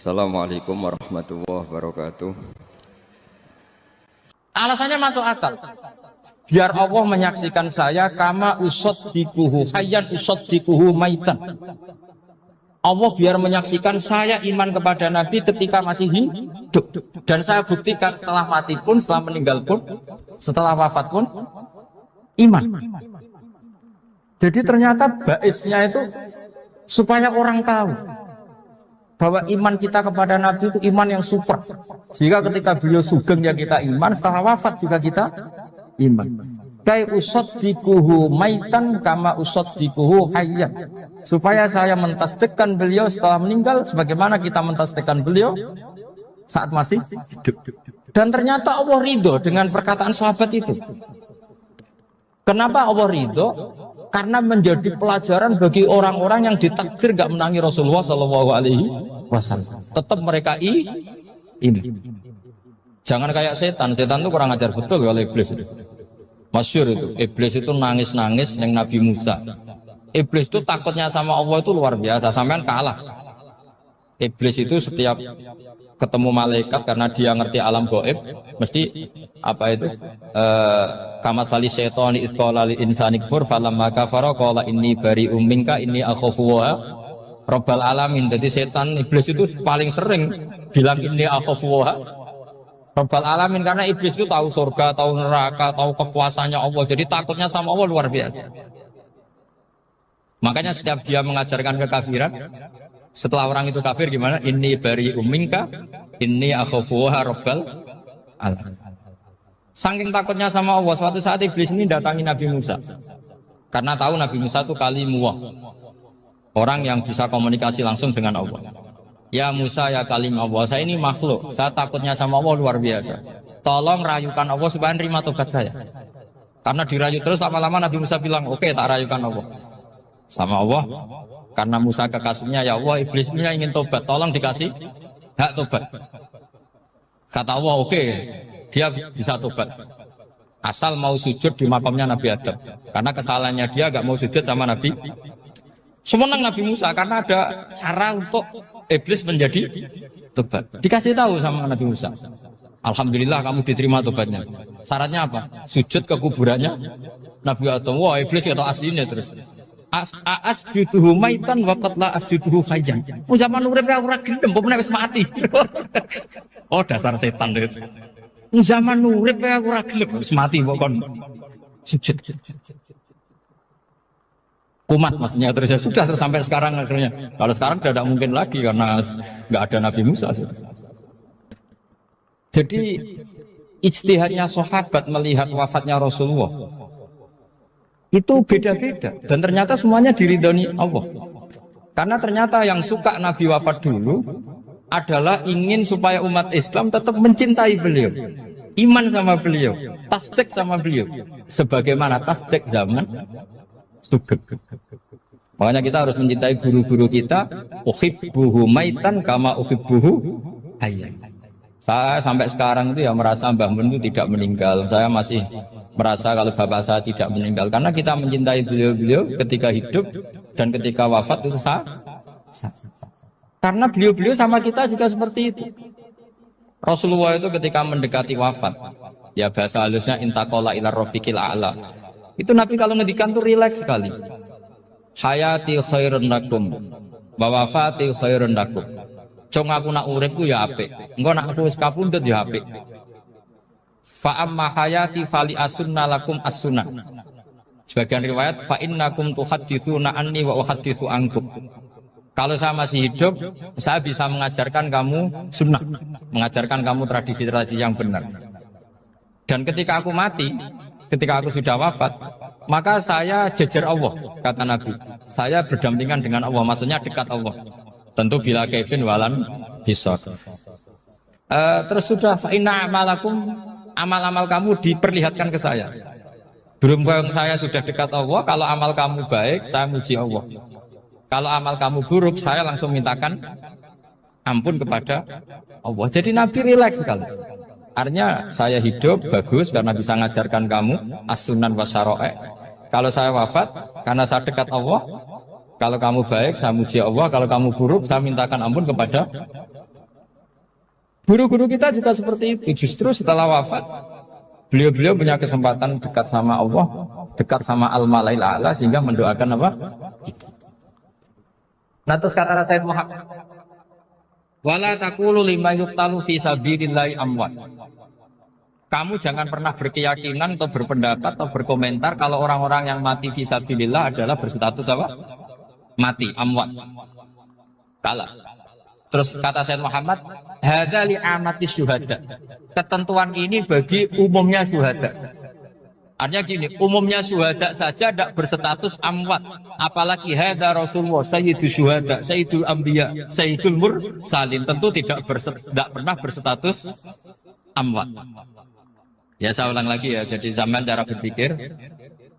Assalamualaikum warahmatullahi wabarakatuh. Alasannya masuk akal. Biar Allah menyaksikan saya kama usaddiquhu hayyan usaddiquhu maitan. Allah biar menyaksikan saya iman kepada Nabi ketika masih hidup. Dan saya buktikan setelah mati pun, setelah meninggal pun, setelah wafat pun, iman. Jadi ternyata baisnya itu supaya orang tahu bahwa iman kita kepada Nabi itu iman yang super. Sehingga ketika beliau sugeng ya kita iman, setelah wafat juga kita iman. Kai usaddiquhu maitan kama usaddiquhu hayyan. Supaya saya mentasdikkan beliau setelah meninggal sebagaimana kita mentasdikkan beliau saat masih hidup. Dan ternyata Allah ridho dengan perkataan sahabat itu. Kenapa Allah ridho? Karena menjadi pelajaran bagi orang-orang yang ditakdir gak menangi Rasulullah SAW. Tetap mereka ini. Jangan kayak setan. Setan itu kurang ajar betul oleh iblis itu. Masyhur itu. Iblis itu nangis-nangis dengan Nabi Musa. Iblis itu takutnya sama Allah itu luar biasa. Sampean kalah. Iblis itu setiap ketemu malaikat karena dia ngerti alam gaib, mesti apa itu? Kamasali syaitani idz qala lil insani kfur falamma kafara qala inni bari'um minka inni akhafu wa rabbal alamin. Jadi setan iblis itu paling sering bilang inni akhafu wa rabbal alamin karena iblis itu tahu surga, tahu neraka, tahu kekuasaannya Allah. Jadi takutnya sama Allah luar biasa. Makanya setiap dia mengajarkan kekafiran, setelah orang itu kafir gimana? Inni bari'um minka inni akhafu wa rabbal alamin. Saking takutnya sama Allah, suatu saat iblis ini datangi Nabi Musa. Karena tahu Nabi Musa itu kalimullah. Orang yang bisa komunikasi langsung dengan Allah. Ya Musa ya kalim Allah, saya ini makhluk. Saya takutnya sama Allah luar biasa. Tolong rayukan Allah supaya nerima tobat saya. Karena dirayu terus lama-lama Nabi Musa bilang, oke, tak rayukan Allah. Sama Allah. Karena Musa kekasihnya, ya Allah, iblisnya ingin tobat. Tolong dikasih hak tobat. Kata Allah, oke. Dia bisa tobat asal mau sujud di makamnya Nabi Adam, karena kesalahannya dia gak mau sujud sama Nabi. Semenang Nabi Musa karena ada cara untuk iblis menjadi tobat. Dikasih tahu sama Nabi Musa, alhamdulillah kamu diterima tobatnya. Syaratnya apa? Sujud ke kuburannya Nabi Adam. Wah, iblis atau aslinya terus asjuduhu maitan wa qad la asjuduhu hayyan. Zaman urip ora gelem mbok wis mati. Oh, dasar setan itu. Zaman urip kaya ora gelem wis mati kok kon sujud. Kumat maksudnya terus ya sudah terus sampai sekarang akhirnya. Kalau sekarang tidak mungkin lagi karena nggak ada Nabi Musa. Jadi ijtihadnya sahabat melihat wafatnya Rasulullah itu beda-beda dan ternyata semuanya diridhoni Allah. Karena ternyata yang suka Nabi wafat dulu adalah ingin supaya umat Islam tetap mencintai beliau, iman sama beliau, tasdik sama beliau, sebagaimana tasdik zaman sugeng. Makanya kita harus mencintai guru-guru kita. Uhibbuhu maitan kama uhibbuhu hayyan. Saya sampai sekarang itu ya merasa Mbah Mun itu tidak meninggal. Saya masih merasa kalau bapak saya tidak meninggal karena kita mencintai beliau-beliau ketika hidup dan ketika wafat itu sah. Karena beliau-beliau sama kita juga seperti itu. Rasulullah itu ketika mendekati wafat, ya bahasa halusnya intaqala ila rafiqil a'la. Itu Nabi kalau ngedikan tuh rileks sekali. Hayati khairun lakum wa wafati khairun lakum. Cong aku nak uripku ya apik. Engko nak aku wis kapundhut ya apik. Fa amma hayati fali asunna lakum as-sunnah. Sebagian riwayat fa innakum tuhadditsuna anni wa uhadditsu ankum. Kalau saya masih hidup, saya bisa mengajarkan kamu sunnah, mengajarkan kamu tradisi-tradisi yang benar. Dan ketika aku mati, ketika aku sudah wafat, maka saya jejer Allah, kata Nabi. Saya berdampingan dengan Allah, maksudnya dekat Allah. Tentu bila kaifin walan hisab. Terus sudah fa inna amalakum, amal-amal kamu diperlihatkan ke saya. Berhubung saya sudah dekat Allah, kalau amal kamu baik, saya muji Allah. Kalau amal kamu buruk, saya langsung mintakan ampun kepada Allah. Jadi Nabi rileks sekali. Artinya saya hidup bagus karena bisa mengajarkan kamu as-sunan wa syara'i. Kalau saya wafat karena saya dekat Allah. Kalau kamu baik, saya muji Allah. Kalau kamu buruk, saya mintakan ampun kepada Guru-guru kita juga seperti itu. Justru setelah wafat, beliau-beliau punya kesempatan dekat sama Allah, dekat sama Al-Malail A'la, sehingga mendoakan apa? Nah terus kata Sayyid Muhammad, wala taqulu lima yuqtalu fi sabilillahi amwat. Kamu jangan pernah berkeyakinan atau berpendapat atau berkomentar kalau orang-orang yang mati fi sabilillah adalah berstatus apa? Mati, amwat. Kalah. Terus kata Sayyid Muhammad, hadza li amati syuhada. Ketentuan ini bagi umumnya syuhada. Artinya gini, umumnya syuhada saja tidak berstatus amwat. Apalagi hadza Rasulullah, sayyidul syuhada, sayyidul anbiya, sayyidul mursalin. Tentu tidak pernah berstatus amwat. Ya saya ulang lagi ya, jadi zaman cara berpikir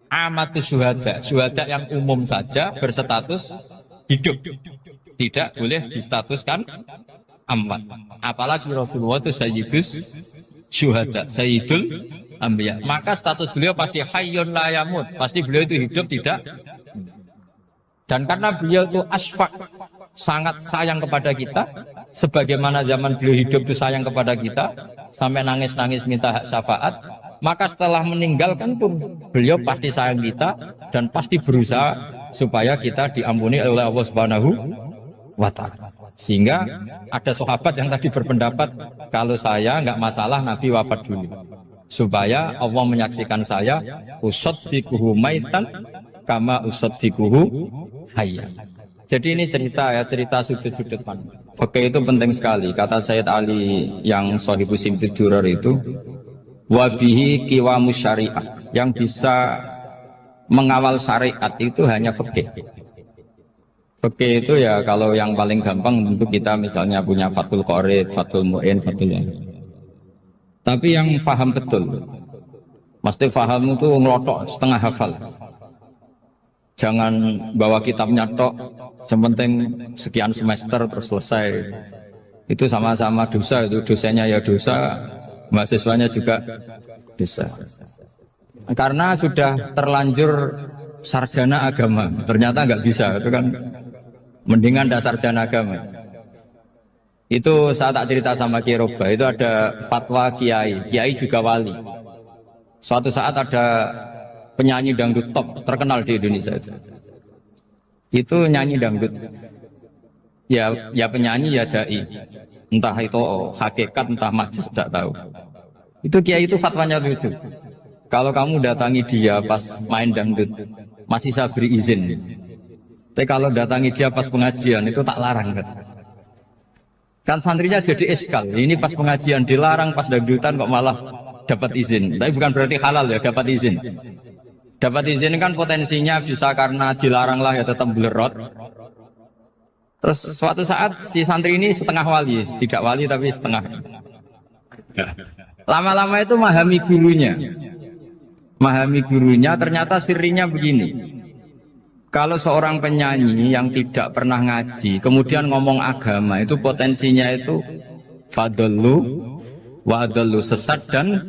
amatu syuhada, syuhada yang umum saja berstatus hidup. Tidak boleh distatuskan amwat. Apalagi Rasulullah itu sayyidus syuhada, sayyidul anbiya. Maka status beliau pasti hayyun la yamut. Pasti beliau itu hidup tidak. Dan karena beliau itu asfaq, sangat sayang kepada kita, sebagaimana zaman beliau hidup itu sayang kepada kita, sampai nangis-nangis minta hak syafaat, maka setelah meninggalkan pun beliau pasti sayang kita dan pasti berusaha supaya kita diampuni oleh Allah Subhanahu wa ta'ala. Sehingga ada sahabat yang tadi berpendapat kalau saya nggak masalah Nabi wafat dulu, supaya Allah menyaksikan saya usaddiquhu maitan kama usaddiquhu hayya. Jadi ini cerita ya, cerita sudut-sudut pandang. Fikih itu penting sekali. Kata Sayyid Ali yang Shahibus Simtud Durar itu, wabihi qiwamus syariah. Yang bisa mengawal syariat itu hanya fikih. Fikih itu ya kalau yang paling gampang untuk kita misalnya punya Fathul Qorib, Fathul Mu'in, Fathul yang. Tapi yang faham betul, mesti faham itu ngelotok setengah hafal. Jangan bawa kitabnya tok, sementing sekian semester terus selesai. Itu sama-sama dosa, itu dosanya ya dosa, mahasiswanya juga dosa. Karena sudah terlanjur sarjana agama, ternyata nggak bisa, itu kan mendingan dasar sarjana agama. Itu saya tak cerita sama Kiai Roba, itu ada fatwa Kiai, Kiai juga wali. Suatu saat ada penyanyi dangdut top terkenal di Indonesia itu nyanyi dangdut. Ya penyanyi ya dai, entah itu hakikat entah majaz tidak tahu. Itu Kiai itu fatwanya lucu. Kalau kamu datangi dia pas main dangdut masih saya beri izin. Tapi kalau datangi dia pas pengajian itu tak larang kan santrinya jadi eskal. Ini pas pengajian dilarang, pas dangdutan kok malah dapat izin. Tapi bukan berarti halal ya, dapat izin. Dapat izin kan potensinya bisa karena dilarang lah ya tetap belerot. Terus suatu saat si santri ini setengah wali, tidak wali tapi setengah. Lama-lama itu memahami gurunya. Memahami gurunya ternyata sirinya begini. Kalau seorang penyanyi yang tidak pernah ngaji, kemudian ngomong agama, itu potensinya itu fadallu wa adallu, sesat dan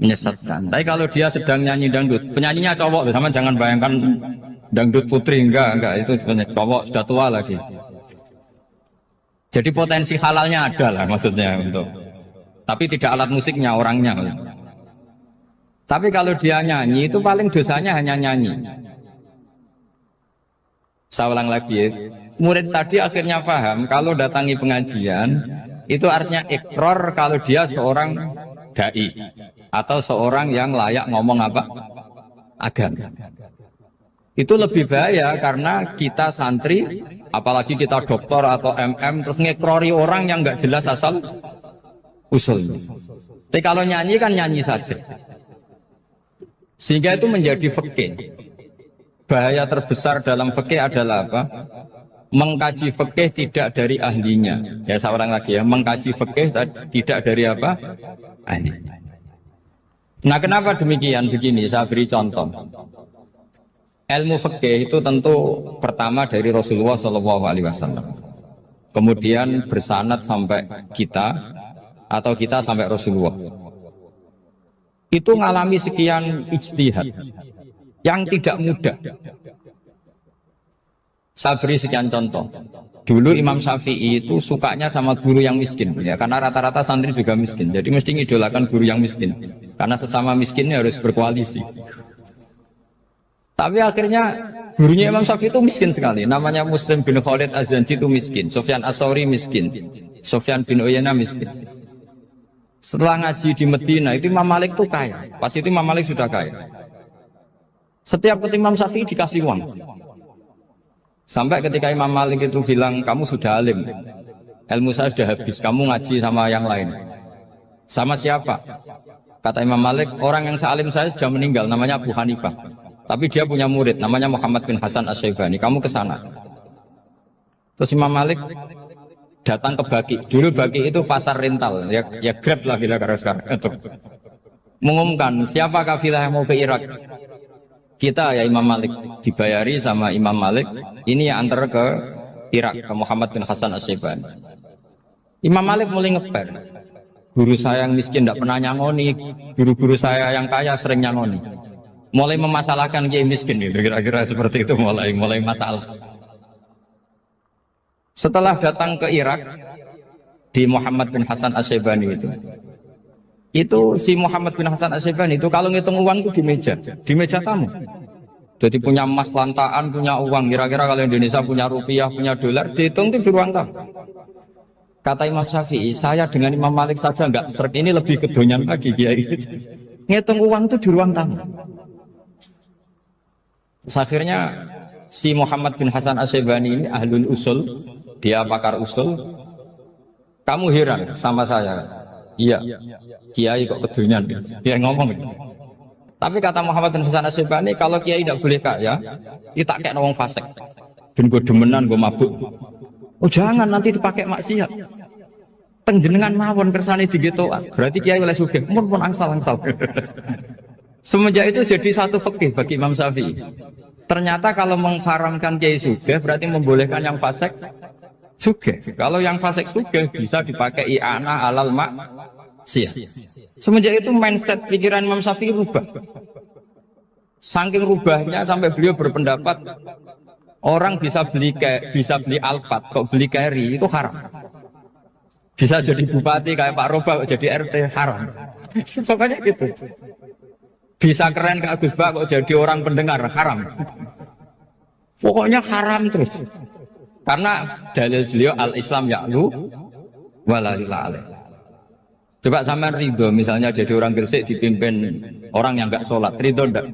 menyesatkan. Tapi kalau dia sedang nyanyi dangdut, penyanyinya cowok, sama jangan bayangkan dangdut putri, enggak, itu cowok sudah tua lagi. Jadi potensi halalnya ada lah maksudnya untuk. Tapi tidak alat musiknya, orangnya. Tapi kalau dia nyanyi itu paling dosanya hanya nyanyi. Saya ulang lagi ya. Murid tadi akhirnya paham kalau datangi pengajian itu artinya ikrar kalau dia seorang dai atau seorang yang layak ngomong apa? Agama. Itu lebih bahaya karena kita santri, apalagi kita doktor atau MM terus ngekrori orang yang nggak jelas asal usulnya. Tapi kalau nyanyi kan nyanyi saja. Sehingga itu menjadi fikih. Bahaya terbesar dalam fikih adalah apa? Mengkaji fikih tidak dari ahlinya. Ya saya ulang lagi ya, mengkaji fikih tidak dari apa? Ahlinya. Nah kenapa demikian? Begini, saya beri contoh. Ilmu fikih itu tentu pertama dari Rasulullah SAW. Kemudian bersanad sampai kita atau kita sampai Rasulullah. Itu mengalami sekian ijtihad yang tidak mudah. Saya beri sekian contoh. Dulu Imam Syafi'i itu sukanya sama guru yang miskin, ya, karena rata-rata santri juga miskin. Jadi mesti ngidolakan guru yang miskin, karena sesama miskinnya harus berkoalisi. Tapi akhirnya gurunya Imam Syafi'i itu miskin sekali. Namanya Muslim bin Khalid Az-Zanji itu miskin, Sufyan As-Sauri miskin, Sufyan bin Uyainah miskin. Setelah ngaji di Medina itu Imam Malik itu kaya. Pas itu Imam Malik sudah kaya. Setiap ketemu Imam Syafi'i dikasih uang. Sampai ketika Imam Malik itu bilang, kamu sudah alim, ilmu saya sudah habis, kamu ngaji sama yang lain. Sama siapa? Kata Imam Malik, orang yang sealim saya sudah meninggal, namanya Abu Hanifah. Tapi dia punya murid, namanya Muhammad bin Hasan Asy-Syaibani, kamu ke sana. Terus Imam Malik datang ke Baki. Dulu Baki itu pasar rental, ya Grab lah kira-kira sekarang. Mengumumkan, siapa kafilah yang mau ke Irak? Kita ya Imam Malik, dibayari sama Imam Malik, ini yang antar ke Irak, ke Muhammad bin Hasan Asy-Syaibani. Imam Malik mulai ngeper, guru saya yang miskin tidak pernah nyangoni, guru-guru saya yang kaya sering nyangoni. Mulai memasalahkan kiai miskin, gitu. Kira-kira seperti itu, mulai masalah. Setelah datang ke Irak, di Muhammad bin Hasan Asy-Syaibani itu si Muhammad bin Hasan Asy-Syaibani itu kalau ngitung uang itu di meja tamu. Jadi punya emas lantaan, punya uang. Kira-kira kalau Indonesia punya rupiah, punya dolar, dihitung itu di ruang tamu. Kata Imam Syafi'i, saya dengan Imam Malik saja enggak serk, ini lebih kedonyan lagi kiai. Ngitung uang itu di ruang tamu. Terus akhirnya si Muhammad bin Hasan Asy-Syaibani ini ahlul usul, dia pakar usul. Kamu heran sama saya? Iya, kiai kok kedunyan, dia ngomong. Tapi kata Muhammad bin Hasan Asy-Syaibani, kalau kiai tidak boleh kaya, kita kayak wong fasik, dan gue demenan, gue mabuk. Oh jangan, nanti dipakai maksiat. Penjenengan mawon kersane digetokan, berarti kiai oleh sugih, pun angsal-angsal. Semenjak itu jadi satu fikih bagi Imam Syafi'i. Ternyata kalau mengharamkan kiai sugih, berarti membolehkan yang fasik sugih. Kalau yang fasik sugih bisa dipakai i'anah alal maksiyah. Semenjak itu mindset pikiran Imam Syafi'i rubah. Saking rubahnya sampai beliau berpendapat orang bisa beli Alphard, kok beli carry itu haram. Bisa jadi bupati kayak Pak Roba, jadi RT haram. Pokoknya gitu. Bisa keren kayak Gus Bak kok jadi orang pendengar haram. Pokoknya haram terus. Karena dalil beliau al-Islam ya'lu walalila alaih. Coba sampean ridho misalnya jadi orang Gresik dipimpin orang yang nggak sholat, ridho ndak?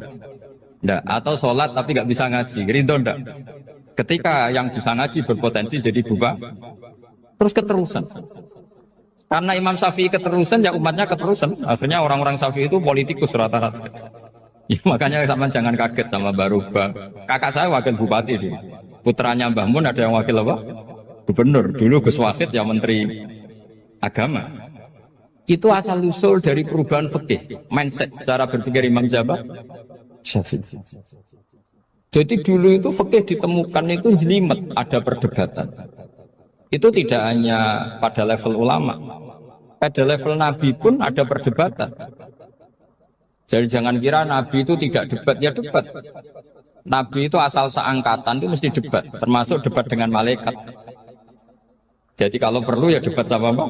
Ndak. Atau sholat tapi nggak bisa ngaji, ridho ndak? Ketika yang bisa ngaji berpotensi jadi buba, terus keterusan. Karena Imam Syafi'i keterusan, ya umatnya keterusan. Akhirnya orang-orang Syafi'i itu politikus rata-rata. Ya, makanya sama jangan kaget sama Baruba. Kakak saya wakil bupati dia. Putranya Mbah Mun ada yang wakil apa? Gubernur. Dulu Gus Wahid yang menteri agama. Itu asal usul dari perubahan fikih, mindset, cara berpikir Imam Syafi'i. Jadi dulu itu fikih ditemukan itu jelimet, ada perdebatan. Itu tidak hanya pada level ulama, pada level Nabi pun ada perdebatan. Jadi jangan kira Nabi itu tidak debat, ya debat. Nabi itu asal seangkatan itu mesti debat, termasuk debat dengan malaikat. Jadi kalau perlu ya debat sama apa?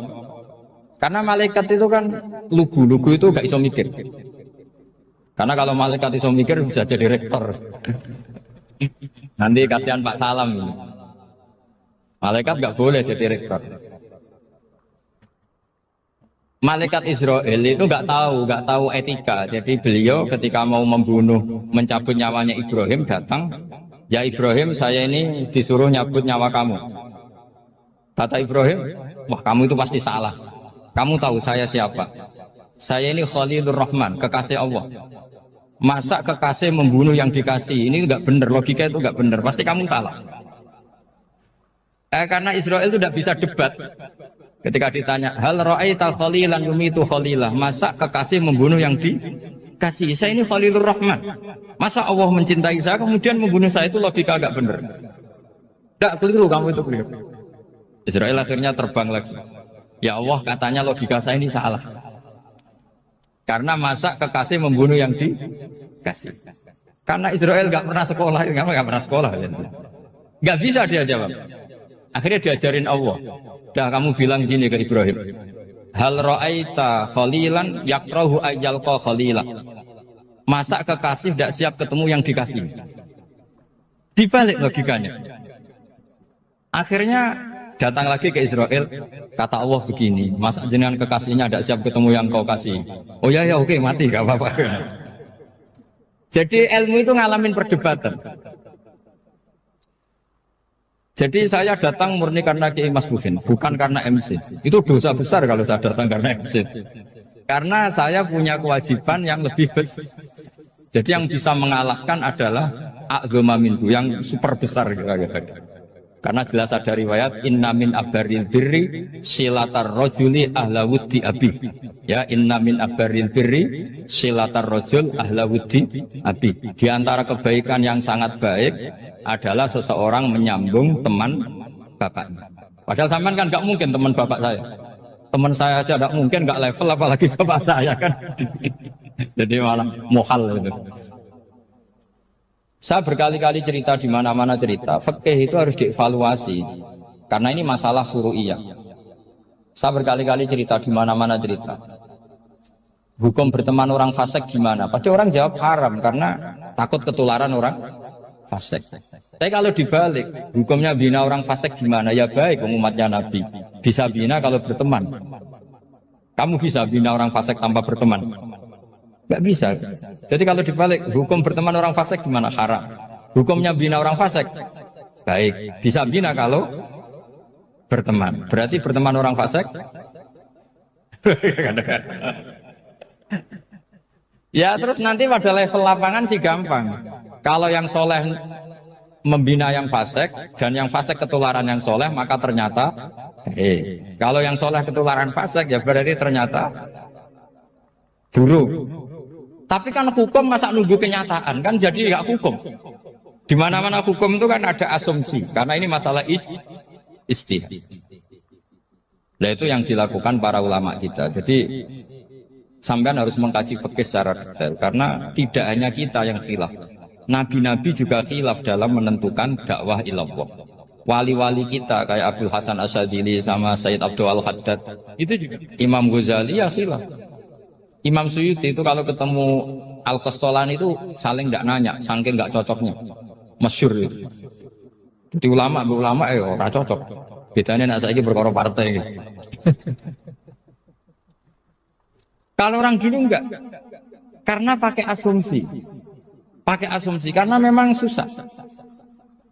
Karena malaikat itu kan lugu itu gak iso mikir. Karena kalau malaikat iso mikir bisa jadi rektor. Nanti kasihan Pak Salam ini. Malaikat gak boleh jadi rektor. Malaikat Israel itu nggak tahu etika. Jadi beliau ketika mau membunuh, mencabut nyawanya Ibrahim datang, ya Ibrahim saya ini disuruh nyabut nyawa kamu. Kata Ibrahim, wah kamu itu pasti salah. Kamu tahu saya siapa? Saya ini Khalilur Rahman, kekasih Allah. Masa kekasih membunuh yang dikasih? Ini nggak benar, logika itu nggak benar. Pasti kamu salah. Karena Israel itu tidak bisa debat. Ketika ditanya, hal ra'aita khalilan yumitu khalilah, masa kekasih membunuh yang dikasih? Saya ini Khalilur Rahman. Masa Allah mencintai saya kemudian membunuh saya? Itu logika agak benar. Tidak keliru, kamu itu keliru. Israel akhirnya terbang lagi. Ya Allah, katanya logika saya ini salah. Karena masa kekasih membunuh yang dikasih? Karena Israel nggak pernah sekolah, nggak pernah sekolah. Nggak bisa dia jawab. Akhirnya diajarin Allah. Dah kamu bilang gini ke Ibrahim. Hal ra'aita khalilan yakrahu ayyalqa khalilah. Masa kekasih tidak siap ketemu yang dikasih. Dibalik logikanya. Akhirnya datang lagi ke Israel, kata Allah begini, masa jenengan kekasihnya tidak siap ketemu yang kau kasih. Oh ya ya oke mati gak apa-apa. Jadi ilmu itu ngalamin perdebatan. Jadi saya datang murni karena Kiai Mas Buhin, bukan karena MC. Itu dosa besar kalau saya datang karena MC. Karena saya punya kewajiban yang lebih besar. Jadi yang bisa mengalahkan adalah a'dzama minhu, yang super besar kira-kira. Karena jelas ada riwayat inna min abaril birri silatar rajuli ahla wuddi abi. Ya, inna min abaril birri silatar rajul ahla wuddi abi. Di antara kebaikan yang sangat baik adalah seseorang menyambung teman bapaknya. Padahal sampean kan nggak mungkin teman bapak saya. Teman saya aja nggak mungkin, nggak level apalagi bapak saya kan. Jadi malah mohal itu. Saya berkali-kali cerita di mana-mana cerita, fikih itu harus dievaluasi karena ini masalah furu'iyah. Saya berkali-kali cerita di mana-mana cerita. Hukum berteman orang fasik gimana? Pasti orang jawab haram karena takut ketularan orang fasik. Tapi kalau dibalik, hukumnya bina orang fasik gimana? Ya baik, umatnya Nabi bisa bina kalau berteman. Kamu bisa bina orang fasik tanpa berteman? Nggak bisa. Jadi kalau dibalik, hukum berteman orang fasik gimana? Haram. Hukumnya bina orang fasik baik, bisa bina kalau berteman. Berarti berteman orang fasik ya terus nanti pada level lapangan sih gampang. Kalau yang soleh membina yang fasik dan yang fasik ketularan yang soleh, maka ternyata kalau yang soleh ketularan fasik ya berarti ternyata buruk. Tapi kan hukum masa nunggu kenyataan kan jadi nggak hukum. Di mana-mana hukum itu kan ada asumsi karena ini masalah ijtihad. Nah itu yang dilakukan para ulama kita. Jadi sampean harus mengkaji fikih secara detail karena tidak hanya kita yang khilaf. Nabi-nabi juga khilaf dalam menentukan dakwah ilallah. Wali-wali kita kayak Abdul Hasan Asyadzili sama Sayyid Abdul Al-Haddad itu juga. Imam Ghazali ya khilaf. Imam Suyuti itu kalau ketemu Al-Qastolani itu saling tidak nanya, saking nggak cocoknya, masyhur itu. Jadi ulama ora cocok. Bedanya nak saiki perkara partai. Kalau orang dulu enggak, karena pakai asumsi, karena memang susah.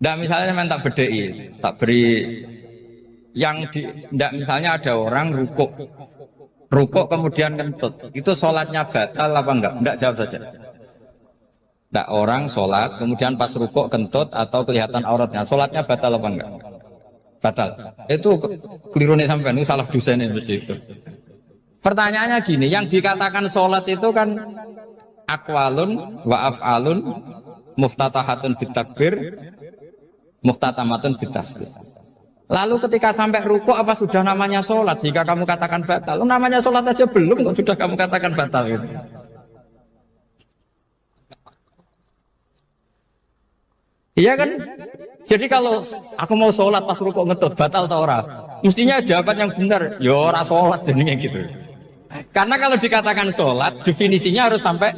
Nggak misalnya memang tak bedai, tak beri yang nggak misalnya ada orang rukuk kemudian kentut, itu sholatnya batal apa enggak? Enggak, jawab saja. Enggak, orang sholat kemudian pas rukuk kentut atau kelihatan auratnya, sholatnya batal apa enggak? Batal. Itu keliru nih sampean, itu salah dosen mesti itu. Pertanyaannya gini, yang dikatakan sholat itu kan aqwalun wa af'alun muftatahatun bitakbir muftatamatun bitasbih. Lalu ketika sampai ruku apa sudah namanya sholat jika kamu katakan batal? Namanya sholat aja belum kok sudah kamu katakan batal gitu. Iya kan? Jadi kalau aku mau sholat pas ruku ngetut batal atau ora? Mestinya jawaban yang benar, ya ora sholat jadinya gitu. Karena kalau dikatakan sholat definisinya harus sampai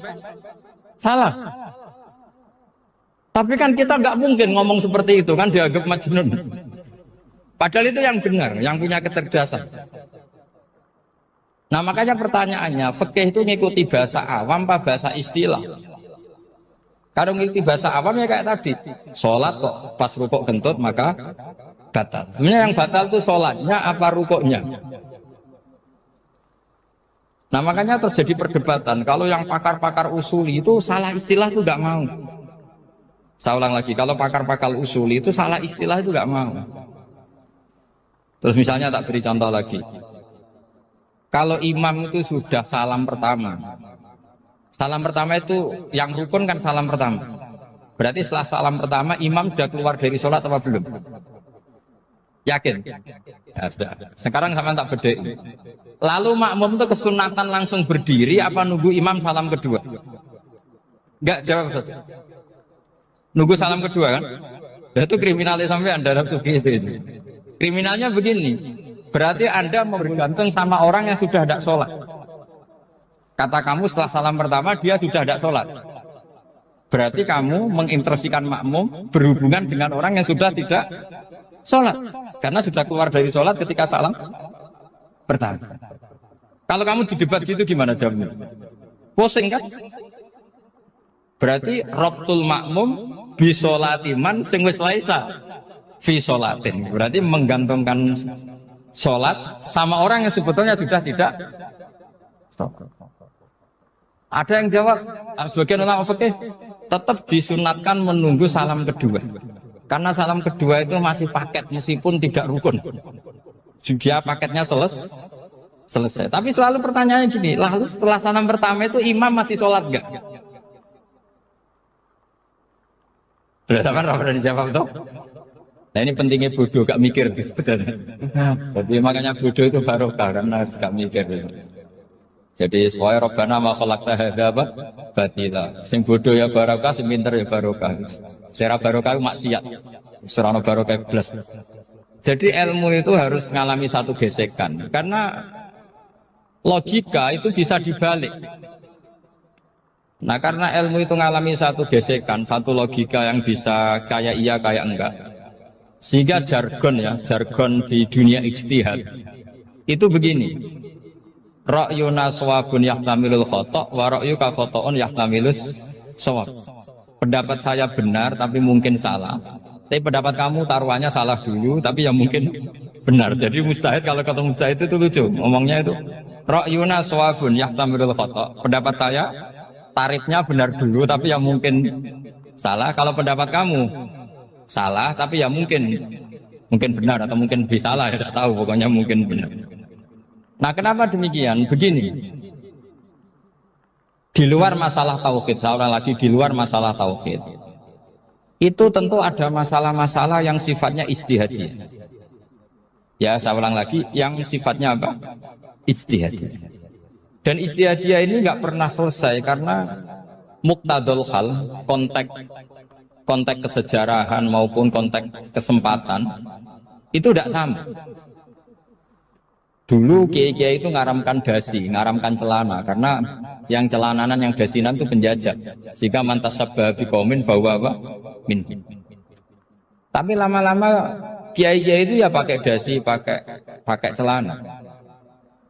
salah. Tapi kan kita nggak mungkin ngomong seperti itu kan dianggap majnun. Padahal itu yang benar, yang punya kecerdasan. Nah makanya pertanyaannya, fikih itu ngikuti bahasa awam apa bahasa istilah? Kalau ngikuti bahasa awam ya kayak tadi, sholat kok pas rukuk kentut maka batal. Sebenarnya yang batal itu sholatnya apa rukuknya? Nah makanya terjadi perdebatan. Kalau yang pakar-pakar usuli itu salah istilah itu nggak mau. Saya ulang lagi, kalau pakar-pakar usuli itu salah istilah itu nggak mau. Terus misalnya tak beri contoh lagi. Kalau imam itu sudah salam pertama. Salam pertama itu yang rukun kan salam pertama. Berarti setelah salam pertama imam sudah keluar dari sholat apa belum? Yakin? Ya, sudah. Sekarang sama tak bedai. Lalu makmum itu kesunatan langsung berdiri apa nunggu imam salam kedua? Enggak, jawab saja. Nunggu salam kedua kan? Itu kriminalis sampai dalam suki itu. Kriminalnya begini, berarti Anda bergantung sama orang yang sudah tidak sholat. Kata kamu setelah salam pertama dia sudah tidak sholat. Berarti kamu menginstruksikan makmum berhubungan dengan orang yang sudah tidak sholat. Karena sudah keluar dari sholat ketika salam pertama. Kalau kamu di debat gitu gimana jawabnya? Pusing kan? Berarti Rabtul makmum bisolatiman sing wis laisa fi sholatin. Berarti menggantungkan sholat sama orang yang sebetulnya sudah tidak. Ada yang jawab, sebagian ulama fikih tetap disunatkan menunggu salam kedua. Karena salam kedua itu masih paket meskipun tidak rukun. Juga paketnya selesai. Tapi selalu pertanyaannya gini, lalu setelah salam pertama itu imam masih sholat enggak? Sudah sampai apa dijawab toh? Nah ini pentingnya bodoh, gak mikir sebenarnya. Jadi makanya bodoh itu barokah karena gak mikir. Jadi soal Rabbana ma khalaqta hadza batila. Sing bodoh ya barokah, sing pinter ya barokah. Sira barokah maksiat. Serana barokah blas. Jadi ilmu itu harus mengalami satu gesekan karena logika itu bisa dibalik. Nah karena ilmu itu mengalami satu gesekan, satu logika yang bisa kayak iya kayak enggak. Sehingga jargon di dunia ijtihad itu begini. Ra'yuna shawabun yahtamilul khata' wa ra'yuka khata'un yahtamilus shawab. Pendapat saya benar tapi mungkin salah. Tapi pendapat kamu taruhannya salah dulu tapi yang mungkin benar. Jadi mustahid kalau ketemu mustahid itu lucu. Ngomongnya itu ra'yuna shawabun yahtamilul khata'. Pendapat saya tarifnya benar dulu tapi yang mungkin salah. Kalau pendapat kamu salah tapi ya mungkin benar atau mungkin bisa salah ya tidak tahu pokoknya mungkin benar. Nah kenapa demikian? Begini, di luar masalah tauhid, seorang lagi di luar masalah tauhid itu tentu ada masalah-masalah yang sifatnya ijtihadiyah. Ya saya ulang lagi, yang sifatnya apa? Ijtihadiyah. Dan ijtihadiyah ini nggak pernah selesai karena muqtadul hal, konteks kesejarahan maupun konteks kesempatan itu tidak sama. Dulu kiai-kiai itu ngaramkan dasi, ngaramkan celana karena yang celananan yang dasinan itu penjajah. Sehingga mantasabba biqaumin bahwa apa? Min. Tapi lama-lama kiai-kiai itu ya pakai dasi, pakai celana.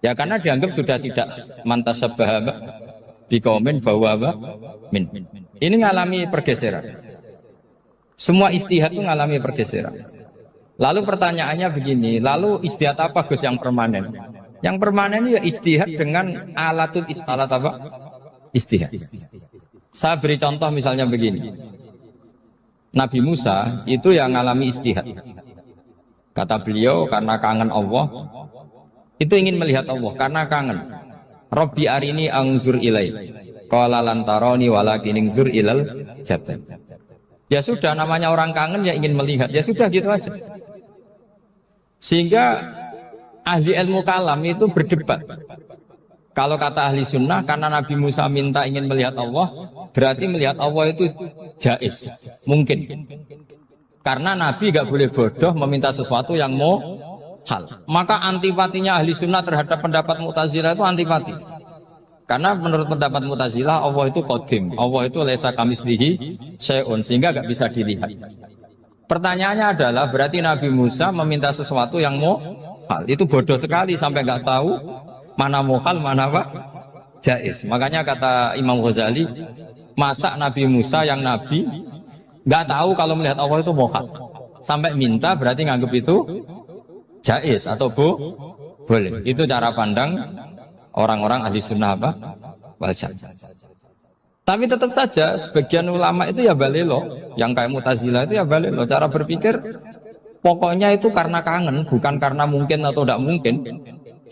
Ya karena dianggap sudah tidak mantasabba biqaumin bahwa apa? Min. Ini ngalami pergeseran. Semua istihad itu ngalami pergeseran. Lalu pertanyaannya begini, lalu istihad apa Gus yang permanen? Yang permanen ya istihad dengan alatul istalat apa? Istihad. Saya beri contoh misalnya begini. Nabi Musa itu yang ngalami istihad. Kata beliau karena kangen Allah, itu ingin melihat Allah karena kangen. Rabbi arini anzur ilai. Qala lan tarani walakin anzur ilal jabal. Ya sudah namanya orang kangen ya ingin melihat. Ya sudah gitu aja. Sehingga ahli ilmu kalam itu berdebat. Kalau kata ahli sunnah, karena Nabi Musa minta ingin melihat Allah, berarti melihat Allah itu jaiz, mungkin. Karena Nabi gak boleh bodoh meminta sesuatu yang mau hal. Maka antipatinya ahli sunnah terhadap pendapat Mu'tazilah itu antipati. Karena menurut pendapat Mu'tazilah Allah itu qadim, Allah itu laisa kamitslihi syai'un, sehingga gak bisa dilihat. Pertanyaannya adalah berarti Nabi Musa meminta sesuatu yang mau hal. Itu bodoh sekali sampai nggak tahu mana muhal mana apa jaiz. Makanya kata Imam Ghazali, masa Nabi Musa yang Nabi nggak tahu kalau melihat Allah itu muhal sampai minta berarti nganggap itu jaiz atau boleh. Itu cara pandang orang-orang ahli sunnah apa? Wal jamaah. Tapi tetap saja sebagian ulama itu ya balelo, yang kayak Mu'tazilah itu ya balelo. Cara berpikir pokoknya itu karena kangen, bukan karena mungkin atau tidak mungkin.